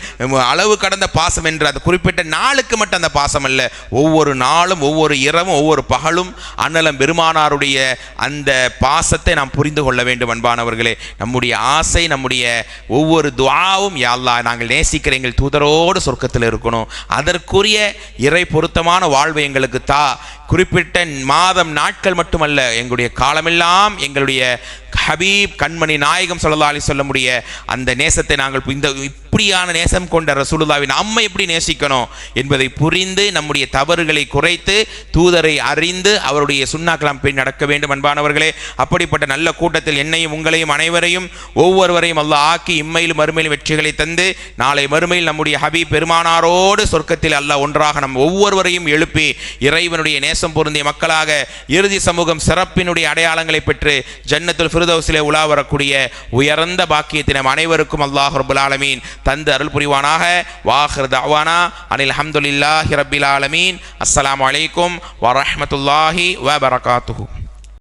அளவு கடந்த பாசம் என்று அது குறிப்பிட்ட நாளுக்கு மட்டும் அந்த பாசம் அல்ல. ஒவ்வொரு நாளும், ஒவ்வொரு இரவும், ஒவ்வொரு பகலும் அண்ணலம் பெருமானாருடைய அந்த பாசத்தை நாம் புரிந்து கொள்ள வேண்டும். அன்பானவர்களே, நம்முடைய ஆசை, நம்முடைய ஒவ்வொரு துஆவும், யா அல்லாஹ் நாங்கள் நேசிக்கிற எங்கள் தூதரோடு சொர்க்கத்தில் இருக்கணும், அதற்குரிய இறை பொருத்தமான வாழ்வை எங்களுக்கு தா. குறிப்பிட்ட மாதம், நாட்கள் மட்டுமல்ல, எங்களுடைய காலமெல்லாம் எங்களுடைய ஹபீப் கண்மணி நாயகம் ஸல்லல்லாஹு அலைஹி வஸல்லம் உடைய அந்த நேசத்தை நாங்கள் இப்படியான நேசம் கொண்ட ரசூலுல்லாஹ்வை நம்ம எப்படி நேசிக்கணும் என்பதை புரிந்து நம்முடைய தவறுகளை குறைத்து தூதரை அறிந்து அவருடைய சுன்னாக்கெல்லாம் போய் நடக்க வேண்டும். அன்பானவர்களே, அப்படிப்பட்ட நல்ல கூட்டத்தில் என்னையும் உங்களையும் அனைவரையும் ஒவ்வொருவரையும் அல்லாஹ் ஆக்கி இம்மையிலும் மறுமையிலும் வெற்றிகளை தந்து நாளை மறுமையில் நம்முடைய ஹபீப் பெருமானாரோடு சொர்க்கத்தில் அல்லாஹ் ஒன்றாக நம் ஒவ்வொருவரையும் எழுப்பி இறைவனுடைய நேசம் பொருந்திய மக்களாக இறுதி சமூகம் சிறப்பினுடைய அடையாளங்களை பெற்று ஜன்னத்துல் ஃபிர்தௌஸிலே உலா வரக்கூடிய உயர்ந்த பாக்கியத்தை நம் அனைவருக்கும் அல்லாஹ் ரப்பல் ஆலமீன் தந்து அருள் புரிவானாக. வாஹிர் தஅவானா அனில் ஹம்துலில்லாஹி ரப்பில் ஆலமீன். அஸ்ஸலாமு அலைக்கும் வரஹ்மத்துல்லாஹி வபரகாத்துஹு.